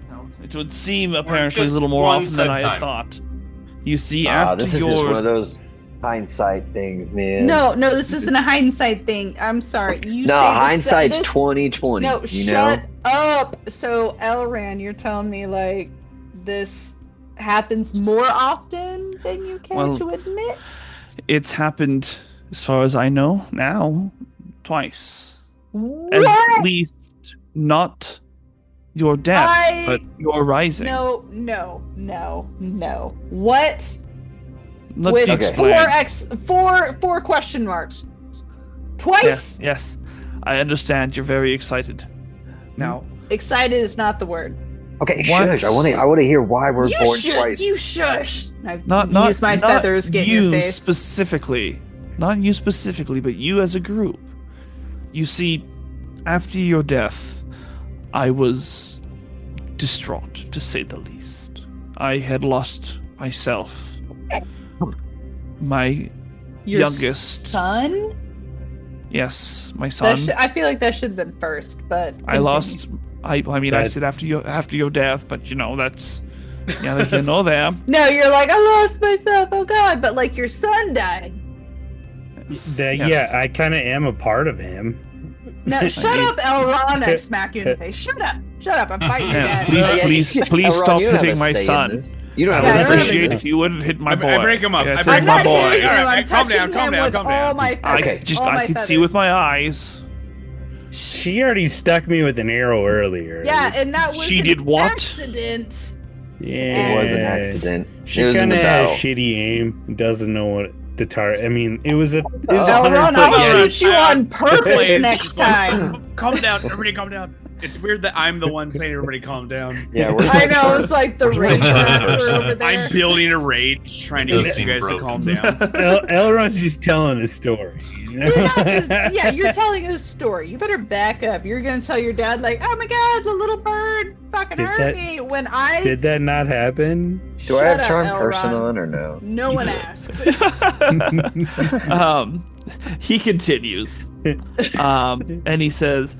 no, it would seem apparently a just little more once often than at I a had time. thought. You see, after This is just one of your... those hindsight things, man. No, this isn't a hindsight thing. I'm sorry. You No, say this- hindsight's this- 2020. No, you shut know? up. So, Elran, you're telling me like this happens more often than you care Well, to admit? It's happened, as far as I know, now, twice. At What? least not your death, I- but your rising. No. What? Let With me explain. four question marks. Twice? Yes. I understand you're very excited. Now, Excited is not the word. Okay, What? shush. I want to hear why we're You born should. twice. You shush. I not use my not feathers, get in you your face. specifically, not you specifically, but you as a group. You see, after your death, I was distraught, to say the least. I had lost myself. My Your youngest. son. Yes, my That son. I feel like that should have been first, but I lost. I mean, I That's- said after your death, but that's neither here nor there. No, you're like I lost myself. Oh God! But like your son died. Yes. Yeah, I kind of am a part of him. No, shut up, Elran! I smack you in the face. Shut up! I'm fighting your Yes, dad. please, Yeah, please, yeah, please Elron, stop you don't have hitting a my say in son. this. You don't I have would Yeah, I a don't say in appreciate this. if you wouldn't hit my boy. I break him up. Yeah, I take break I'm him my not boy. hitting him. All right, I'm calm down, touching calm him down, with calm all down. my feathers. All I my could see feathers. with my eyes. She already stuck me with an arrow earlier. Yeah, and that was She an did what? accident. Yeah. It was an accident. She It was in kind the of has battle. shitty aim. Doesn't know what the target. I mean, it was a Elran, 100-foot I'll yard. shoot you on purpose Please, next just like- time. Calm down, everybody. Calm down. It's weird that I'm the one saying everybody calm down. Yeah, we're I know it's like the We're rage trying master to- over there. I'm building a rage, trying to Does get you seem guys to broken. calm down. Elron's just telling a story. You know? You're not just, yeah, you're telling a story. You better back up. You're gonna tell your dad like, "Oh my God, the little bird fucking Did hurt that- me." When I Did that not happen? Do I have Shut up, charm Elron. person on or no? No one asked. He continues, and he says,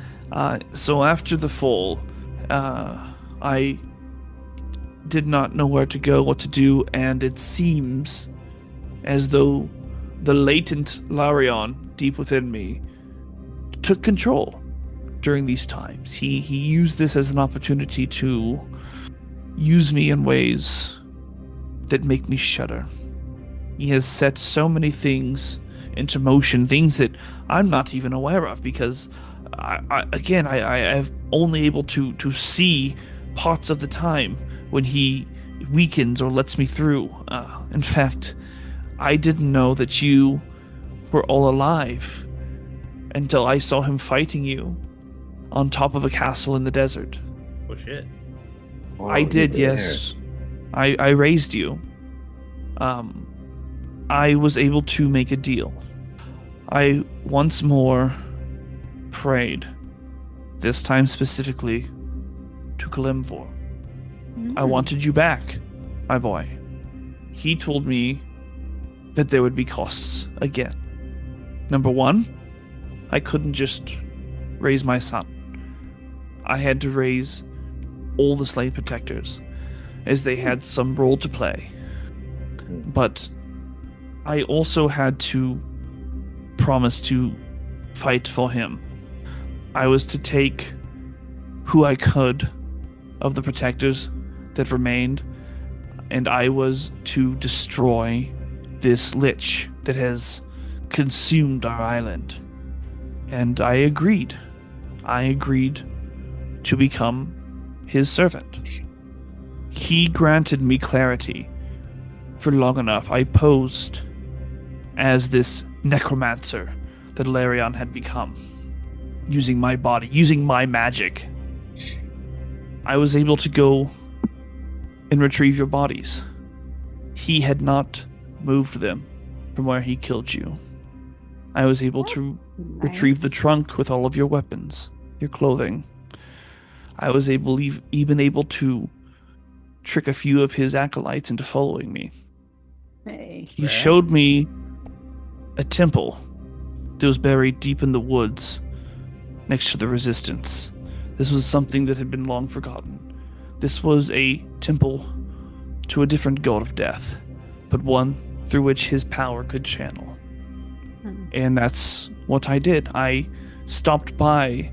"So after the fall, I did not know where to go, what to do, and it seems as though the latent Larion deep within me took control during these times. He used this as an opportunity to use me in ways that make me shudder. He has set so many things into motion, things that I'm not even aware of, because I have only able to see parts of the time when he weakens or lets me through. In fact, I didn't know that you were all alive until I saw him fighting you on top of a castle in the desert. Oh shit. I Oh, did, you were yes. I raised you. I was able to make a deal. I once more prayed, this time specifically to Kalimvor. I wanted you back, my boy. He told me that there would be costs again. Number one, I couldn't just raise my son. I had to raise all the Slain Protectors, as they had some role to play. But I also had to promise to fight for him. I was to take who I could of the Protectors that remained, and I was to destroy this lich that has consumed our island. And I agreed. I agreed to become his servant. He granted me clarity for long enough. I posed as this necromancer that Larion had become, using my body, using my magic. I was able to go and retrieve your bodies. He had not moved them from where he killed you. I was able to retrieve the trunk with all of your weapons, your clothing. I was even able to trick a few of his acolytes into following me. Hey. He showed me a temple that was buried deep in the woods next to the Resistance. This was something that had been long forgotten. This was a temple to a different god of death, but one through which his power could channel. And that's what I did. I stopped by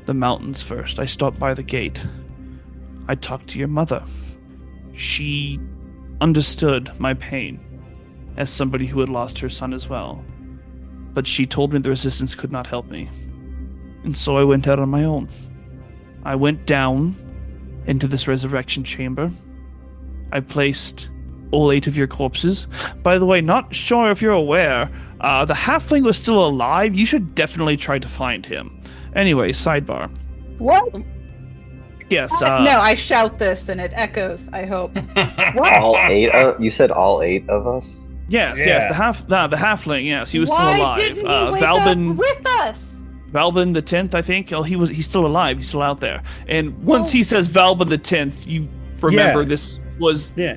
the mountains first. I stopped by the gate. I talked to your mother. She understood my pain as somebody who had lost her son as well. But she told me the Resistance could not help me. And so I went out on my own. I went down into this resurrection chamber. I placed all 8 of your corpses. By the way, not sure if you're aware, the halfling was still alive. You should definitely try to find him. Anyway, sidebar. What? Yes. No, I shout this and it echoes, I hope. What? All 8 you said all 8 of us? Yes, Yeah. the halfling. Yes, he was Why still alive. didn't he wake Valbin, up with us? Valbin the 10th, I think. Oh, he's still alive. He's still out there. And once Well- he says Valbin the 10th, you remember Yeah. this was Yeah.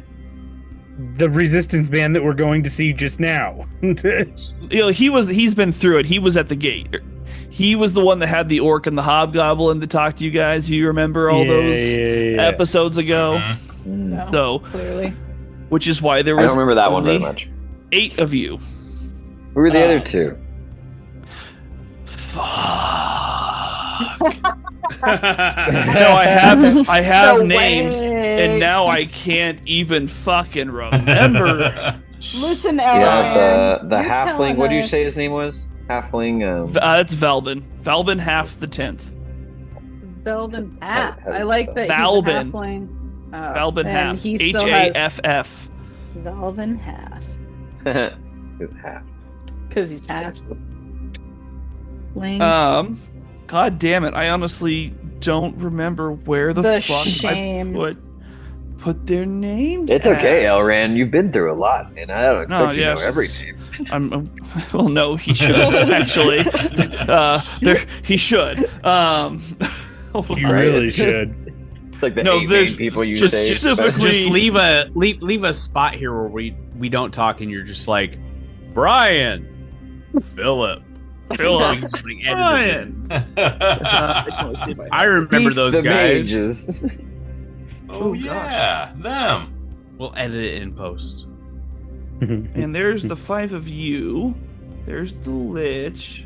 The Resistance band that we're going to see just now. he's been through it. He was at the gate. He was the one that had the orc and the hobgoblin to talk to you guys. You remember all those episodes ago? No, So, clearly. which is why there I was don't remember that one very only much. 8 of you. Who were the other 2? Fuck. No, I have No names, way. and now I can't even fucking remember. Listen, Yeah, Elran. the you're halfling. telling What did you us- say his name was? Halfling. That's Valbin. Valbin half the 10th. Belden How do I you like spell that. Valbin. He's a halfling. Oh, Valbin and half. He still has Haff. Valbin half Who's half? because he's half. Ling. God damn it! I honestly don't remember where the fuck shame. I put their names. It's okay, at. Elran. You've been through a lot, and I don't expect No, you to yeah, know every it's- name. well, no, he should actually. He should. You really should. It's like the No, 8 there's main people you just say. specifically- Just leave a spot here where we don't talk, and you're just like Brian, Philip. Philip. Just, like, edit it Brian. in. I just want to see if I remember those the guys. mages. Oh, yeah, them. We'll edit it in post. And there's the 5 of you. There's the Lich.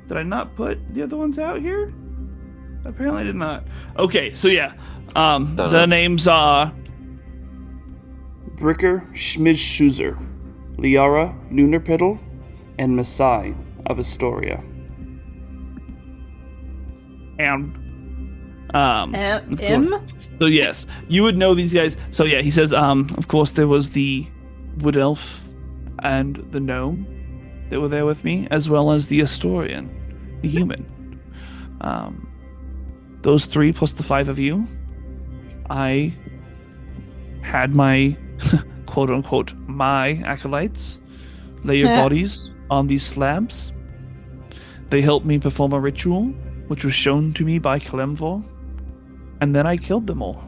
Did I not put the other ones out here? Apparently I did not. Okay, so yeah. The names are Bricker Schmidschuser, Liara Lunarpiddle, and Masai of Astoria. And of M? course- so yes, you would know these guys. So yeah, he says, of course there was the wood elf and the gnome that were there with me, as well as the Astorian, the human. Those 3 plus the 5 of you. I had my quote unquote my acolytes lay your bodies on these slabs. They helped me perform a ritual, which was shown to me by Kalemvor, and then I killed them all.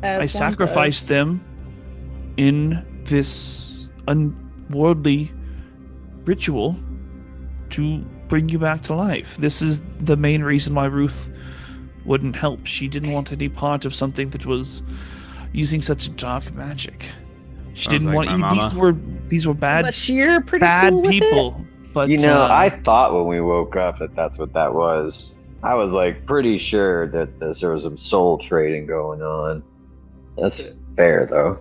As I one sacrificed does. them in this unworldly ritual to bring you back to life. This is the main reason why Ruth wouldn't help. She didn't want any part of something that was using such dark magic. She Sounds didn't like want my these were But you're pretty bad cool with people. But You know, I thought when we woke up that that's what that was. I was like pretty sure that there was some soul trading going on. That's fair though.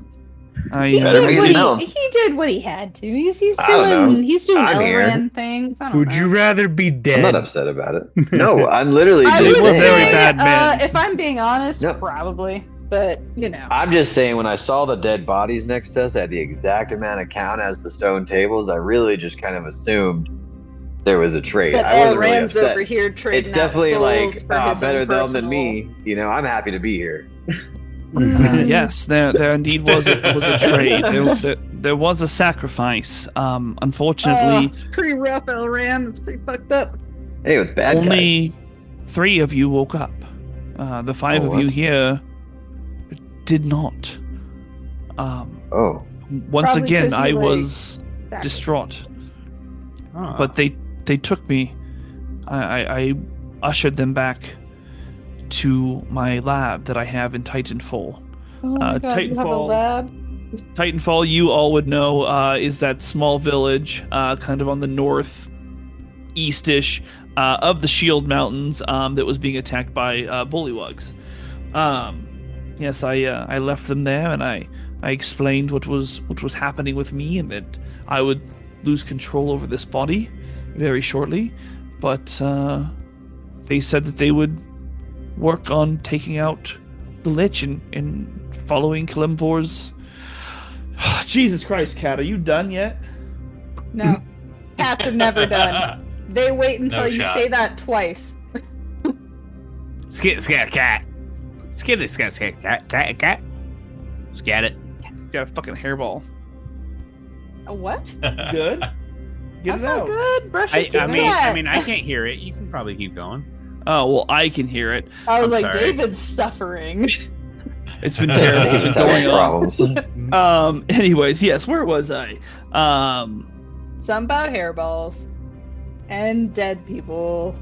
He Better did, me what to know. he did what he had to. He's I don't know. doing I'm here. Elran things. I don't Would know. you rather be I'm dead? not upset about it. No, I'm literally I just They would were saying, very say, bad men. if I'm being honest, Yep. probably. But you know, I'm just saying when I saw the dead bodies next to us at the exact amount of count as the stone tables, I really just kind of assumed there was a trade. but I wasn't really Elran's upset. over here trading It's definitely out like souls for his better own them personal... than me. You know, I'm happy to be here. yes, there indeed was a trade. There was a sacrifice. Unfortunately, it's pretty rough, Elran. It's pretty fucked up. Hey, it was bad guys. only 3 of you woke up. The 5 Oh, of you what? here did not. Oh, Once Probably again, 'cause I you, was distraught. But they took me. I ushered them back to my lab that I have in Titanfall. Oh my God, you have a Titanfall. lab? Titanfall, you all would know, is that small village, kind of on the northeastish of the Shield Mountains, that was being attacked by bullywugs. Yes, I left them there, and I explained what was happening with me, and that I would lose control over this body very shortly. But they said that they would work on taking out the Lich and following Kalimvor's. Jesus Christ, Kat, are you done yet? No. Cats are never done. They wait until No you shot. say that twice. Skit, scat, cat. Skitty, scat, scat, cat. Scat it. Got a fucking hairball. A what? Good. Get That's it not out. good. Brush your I teeth. mean, I can't hear it. You can probably keep going. Oh well, I can hear it. I was I'm like, sorry. David's suffering. It's been terrible. It's David's been having going on. problems. Anyways, yes. Where was I? Some about hairballs and dead people.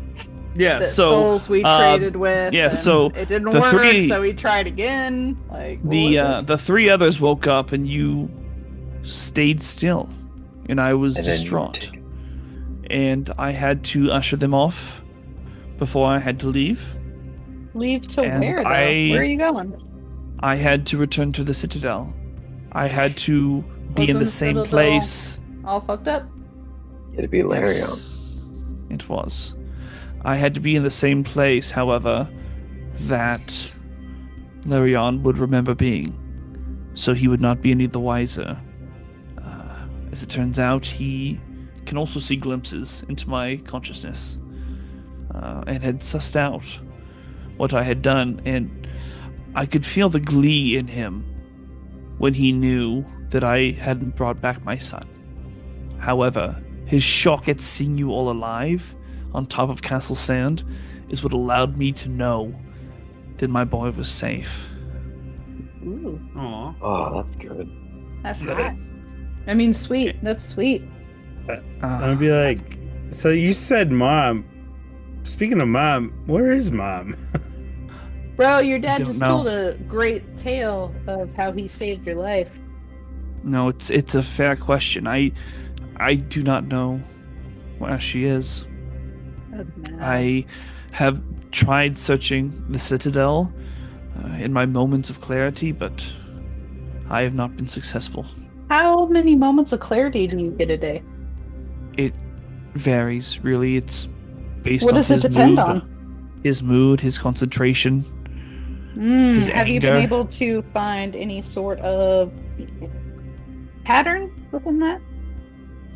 Yeah. The So souls we traded with. yeah, and so it didn't the work, 3 so we tried again. Like what was it? the 3 others woke up, and you stayed still, and I was And then you distraught, take it. and I had to usher them off before I had to leave. Leave to and where though? I- Where are you going? I had to return to the Citadel. I had to be in Wasn't the the same Citadel place. All fucked up. It'd be Larion. Yes, it was. I had to be in the same place, however, that Larion would remember being, so he would not be any the wiser. As it turns out, he can also see glimpses into my consciousness, and had sussed out what I had done, and I could feel the glee in him when he knew that I hadn't brought back my son. However, his shock at seeing you all alive on top of Castle Sand is what allowed me to know that my boy was safe. Ooh, Aw. Oh, that's good. that's hot. I mean, sweet. That's sweet. I'd be like, so you said mom. Speaking of mom, where is mom? Bro, your dad don't just know. told a great tale of how he saved your life. No, it's a fair question. I do not know where she is. Oh, man. I have tried searching the Citadel in my moments of clarity, but I have not been successful. How many moments of clarity do you get a day? It varies, really. It's based What on does it his depend mood, on? his mood, his concentration. His Have you been anger. able to find any sort of pattern within that?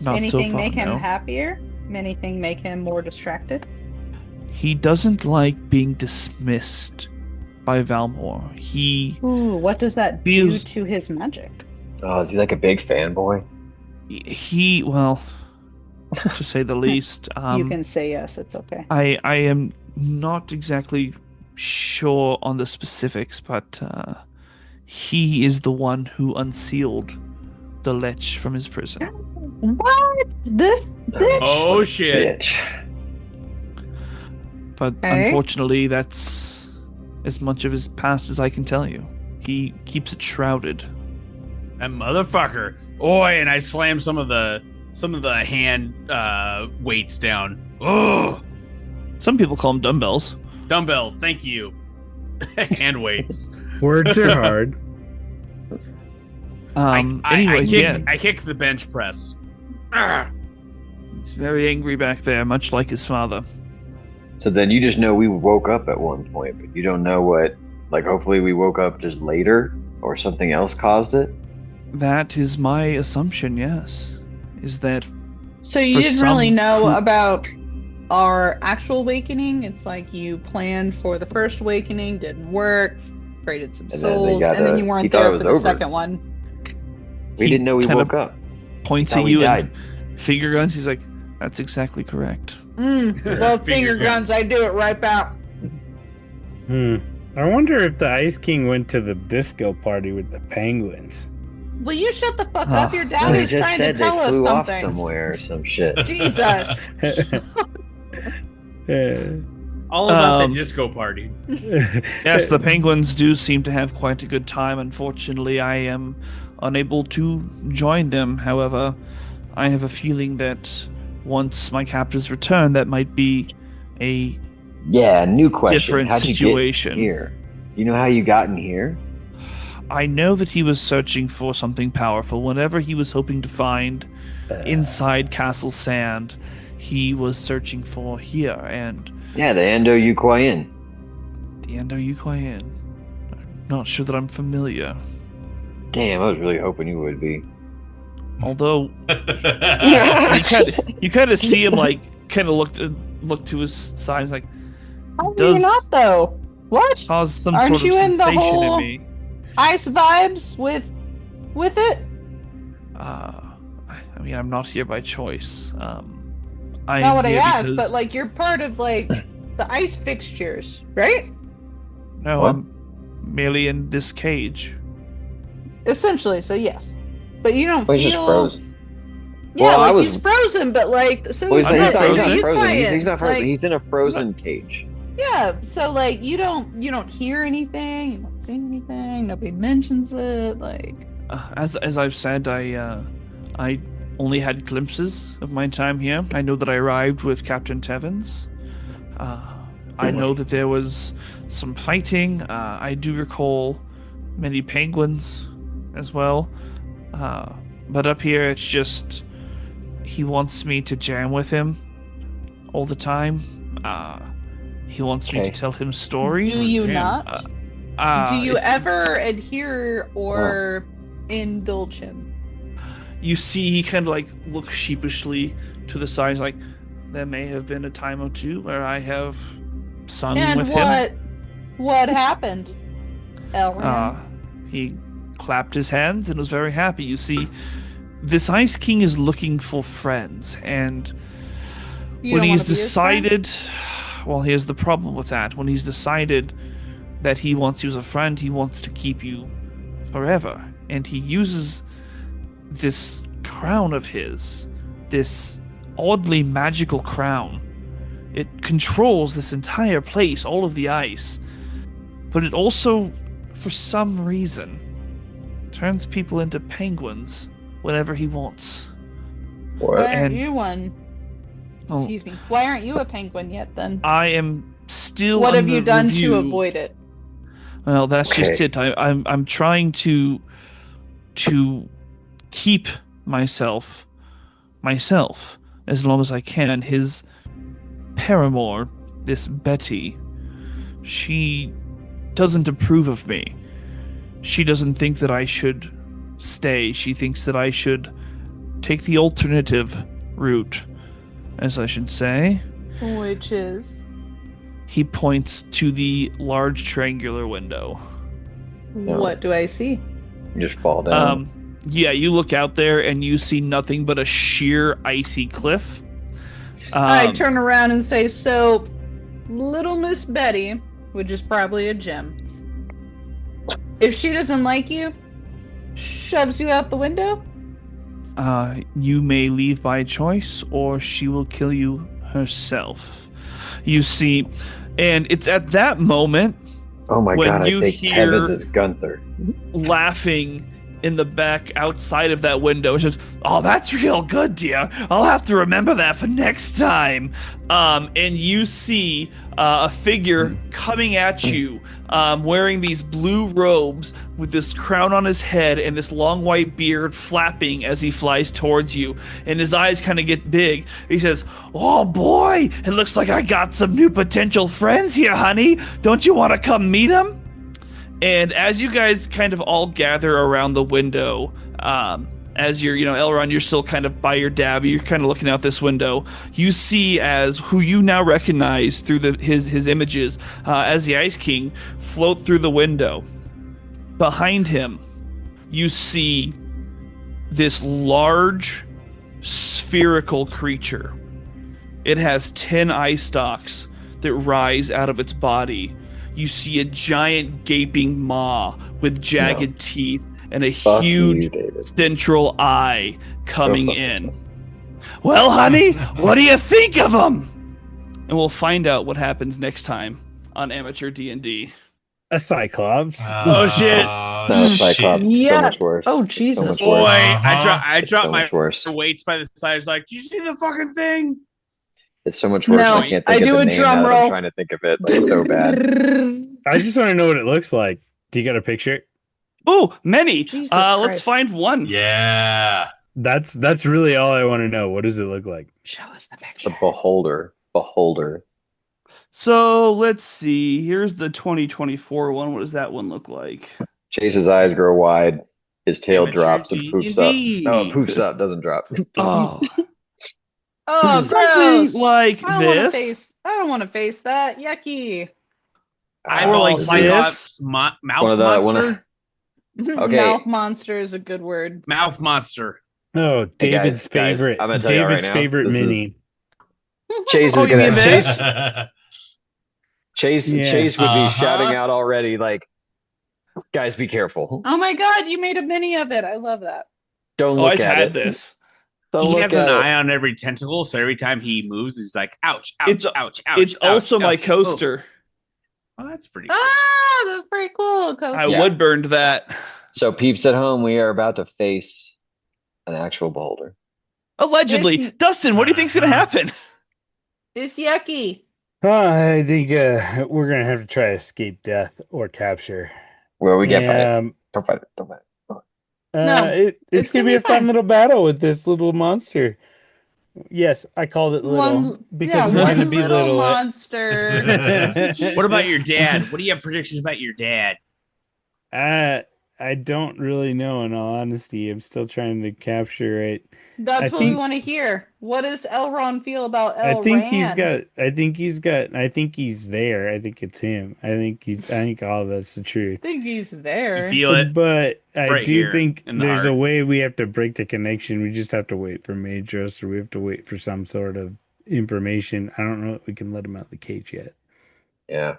Not Anything so far, make him no. happier? Anything make him more distracted? He doesn't like being dismissed by Valmore. He Ooh, what does that do Feels- to his magic? Oh, is he like a big fanboy? well, to say the least. You can say yes. It's okay. I am not exactly sure on the specifics, but he is the one who unsealed the Lech from his prison. What? This bitch? Oh shit! Bitch. But unfortunately, that's as much of his past as I can tell you. He keeps it shrouded. That motherfucker! Oi! And I slam some of the hand weights down. Oh, Some people call them dumbbells. dumbbells. Thank you. Hand weights. Words are hard. Anyways, yeah, I kick the bench press. Ah. he's very angry back there, much like his father. So then you just know we woke up at one point, but you don't know what. Like, hopefully we woke up just later, or something else caused it. That is my assumption, yes. Is that So you For didn't really some know crew- about our actual awakening? It's like you planned for the first awakening, didn't work, created some And then they souls, got and then a- you he weren't thought it there was for the over. second one. We He didn't know we kinda woke up. points How at we you died. and finger guns? He's like, that's exactly correct. Well, finger guns, I do it right back. I wonder if the Ice King went to the disco party with the penguins. Will you shut the fuck Oh. up? Your No, dad he is just trying to said they tell us flew off something. somewhere or some shit. Jesus. All about Um, the disco party. Yes, the penguins do seem to have quite a good time. Unfortunately, I am unable to join them. However, I have a feeling that once my captors return, that might be a Yeah, new question. different How'd situation. you get here? You know how you got in here? I know that he was searching for something powerful. Whatever he was hoping to find inside Castle Sand, he was searching for here. And Yeah, the Endo Yuquayin. the Endo Yuquayin. I'm not sure that I'm familiar. Damn, I was really hoping you would be. Although you kind of see him like kind of look to his side, he's like How does- do you not, though? What? cause some Aren't sort of you in the sensation whole- in me. Ice vibes with it? I mean, I'm not here by choice. I Not am what I here asked, because but like you're part of like the ice fixtures, right? no, What? I'm merely in this cage. Essentially, so yes. But you don't Well, he's feel. just frozen. Yeah, Well, I like was- he's frozen, but like so Well, he's, I'm he's not not, he's frozen. not frozen. He's quiet. not frozen. Like, He's in a frozen cage. yeah, so like you don't hear anything, you don't see anything, nobody mentions it, like As I've said, I only had glimpses of my time here. I know that I arrived with Captain Tevins. I know that there was some fighting. I do recall many penguins as well. But up here, it's just he wants me to jam with him all the time. He wants me Okay. to tell him stories. do you Damn. not? Do you it's- ever adhere or indulge him? You see, he kind of like looks sheepishly to the side, like there may have been a time or two where I have sung And with him. what happened? Elran? He clapped his hands and was very happy. You see, this Ice King is looking for friends, and You when don't he's wanna be his friend? decided, well, here's the problem with that. When he's decided that he wants you as a friend, he wants to keep you forever, and he uses this crown of his, this oddly magical crown. It controls this entire place, all of the ice, but it also, for some reason, turns people into penguins whenever he wants. What? Why aren't and- you one? Oh, Excuse me. Why aren't you a penguin yet then? I am still. What have you under done review. to avoid it? Well, that's just Okay. it. I'm trying to keep myself as long as I can. And his paramour, this Betty, she doesn't approve of me. She doesn't think that I should stay. She thinks that I should take the alternative route, as I should say. Which is He points to the large triangular window. No. what do I see? You just fall down. Yeah, you look out there and you see nothing but a sheer icy cliff. I turn around and say, so, little Miss Betty, which is probably a gem, if she doesn't like you, shoves you out the window? You may leave by choice, or she will kill you herself. You see, and it's at that moment Oh my when god, I you think hear Tevez is Gunther. laughing in the back outside of that window. It's just, oh, that's real good, dear. I'll have to remember that for next time. And you see a figure coming at you, wearing these blue robes with this crown on his head and this long white beard flapping as he flies towards you. And his eyes kind of get big. He says, oh boy, it looks like I got some new potential friends here, honey. Don't you want to come meet them? And as you guys kind of all gather around the window, as you're, Elron, you're still kind of by your dab, you're kind of looking out this window, you see as who you now recognize through his images as the Ice King float through the window. Behind him, you see this large spherical creature. It has 10 eye stalks that rise out of its body. You see a giant gaping maw with jagged teeth and a huge central eye coming in. Well, honey, what do you think of him? And we'll find out what happens next time on Amateur D&D. A Cyclops. Oh shit! Not a Cyclops. Yeah. So much worse. Oh, Jesus. So much Boy, worse. I dropped So my much worse. weights by the side. I was like, "Did you see the fucking thing?" It's so much worse. No, I can't I think do of a the name drum now that roll. I'm trying to think of it. Like, it's so bad. I just want to know what it looks like. Do you got a picture? Oh, many. Jesus Let's Christ. find one. Yeah. That's really all I want to know. What does it look like? Show us the The picture. Beholder. So let's see. Here's the 2024 one. What does that one look like? Chase's eyes grow wide. His tail Amateur drops and poops up. D&D. No, it poops up, doesn't drop. Oh, Oh, something gross. like I don't want to this. face. I don't want to face that. Yucky. Eyeball like Cyclops mouth One of the- one of- monster. Okay. Mouth monster is a good word. Mouth monster. Oh, Hey, guys, David's favorite. I'm gonna tell you right David's now, favorite this is- mini. Chase Oh, is you gonna mean this? Chase Yeah. Chase would be Uh-huh. shouting out already, like, guys, be careful. Oh my god, you made a mini of it. I love that. Don't Oh, look I've at had it. this. Don't He look has at an it. eye on every tentacle, so every time he moves, he's like, "Ouch! Ouch! It's- ouch! Ouch!" It's ouch, also my ouch. coaster. Oh, that's pretty. Cool. Ah, that's pretty cool. Coach. I Yeah. wood burned that. So, peeps at home, we are about to face an actual beholder. Allegedly. Yes, Dustin, what do you think's going to happen? It's yucky. I think we're gonna have to try to escape death or capture. Where we get fight. Um, Don't fight it. Don't fight it. No, it's it's gonna gonna be be a fun fine. little battle with this little monster. Yes, I called it little because it's one gonna be little. monster. What about your dad? What do you have predictions about your dad? I don't really know. In all honesty, I'm still trying to capture it. That's I what we think- want to hear. What does Elron feel about I Elran? think he's got. I think he's there. I think it's him. I think all that's the truth. I think he's there. You feel it? But I Right do here think in the there's a heart. way we have to break the connection. We just have to wait for Madros, or we have to wait for some sort of information. I don't know if we can let him out of the cage yet. Yeah.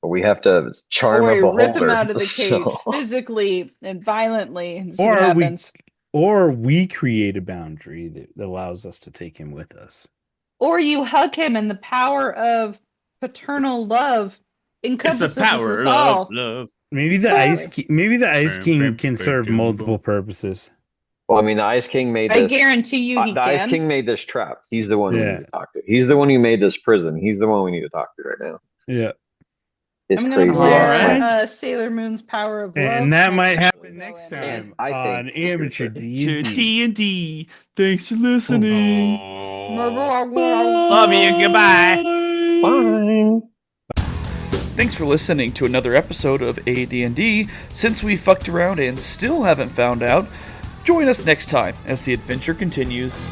But we have to charm or a we beholder. rip him out of the cage so- physically and violently and see Or what we- happens. Or we create a boundary that allows us to take him with us. Or you hug him and the power of paternal love It's encompasses the power us all. of love. Maybe the Sorry. Ice King can serve multiple purposes. Well, I mean, the Ice King made I this. guarantee you he The Ice can. King made this trap. He's the one we Yeah. need to talk to. He's the one who made this prison. He's the one we need to talk to right now. Yeah. It's I'm going to crazy. play Alright. Sailor Moon's Power of Love. And that might next happen we next go in. time I on think- Amateur D&D. D&D. Thanks for listening. Love you. Goodbye. Bye. Thanks for listening to another episode of AD&D. Since we fucked around and still haven't found out, join us next time as the adventure continues.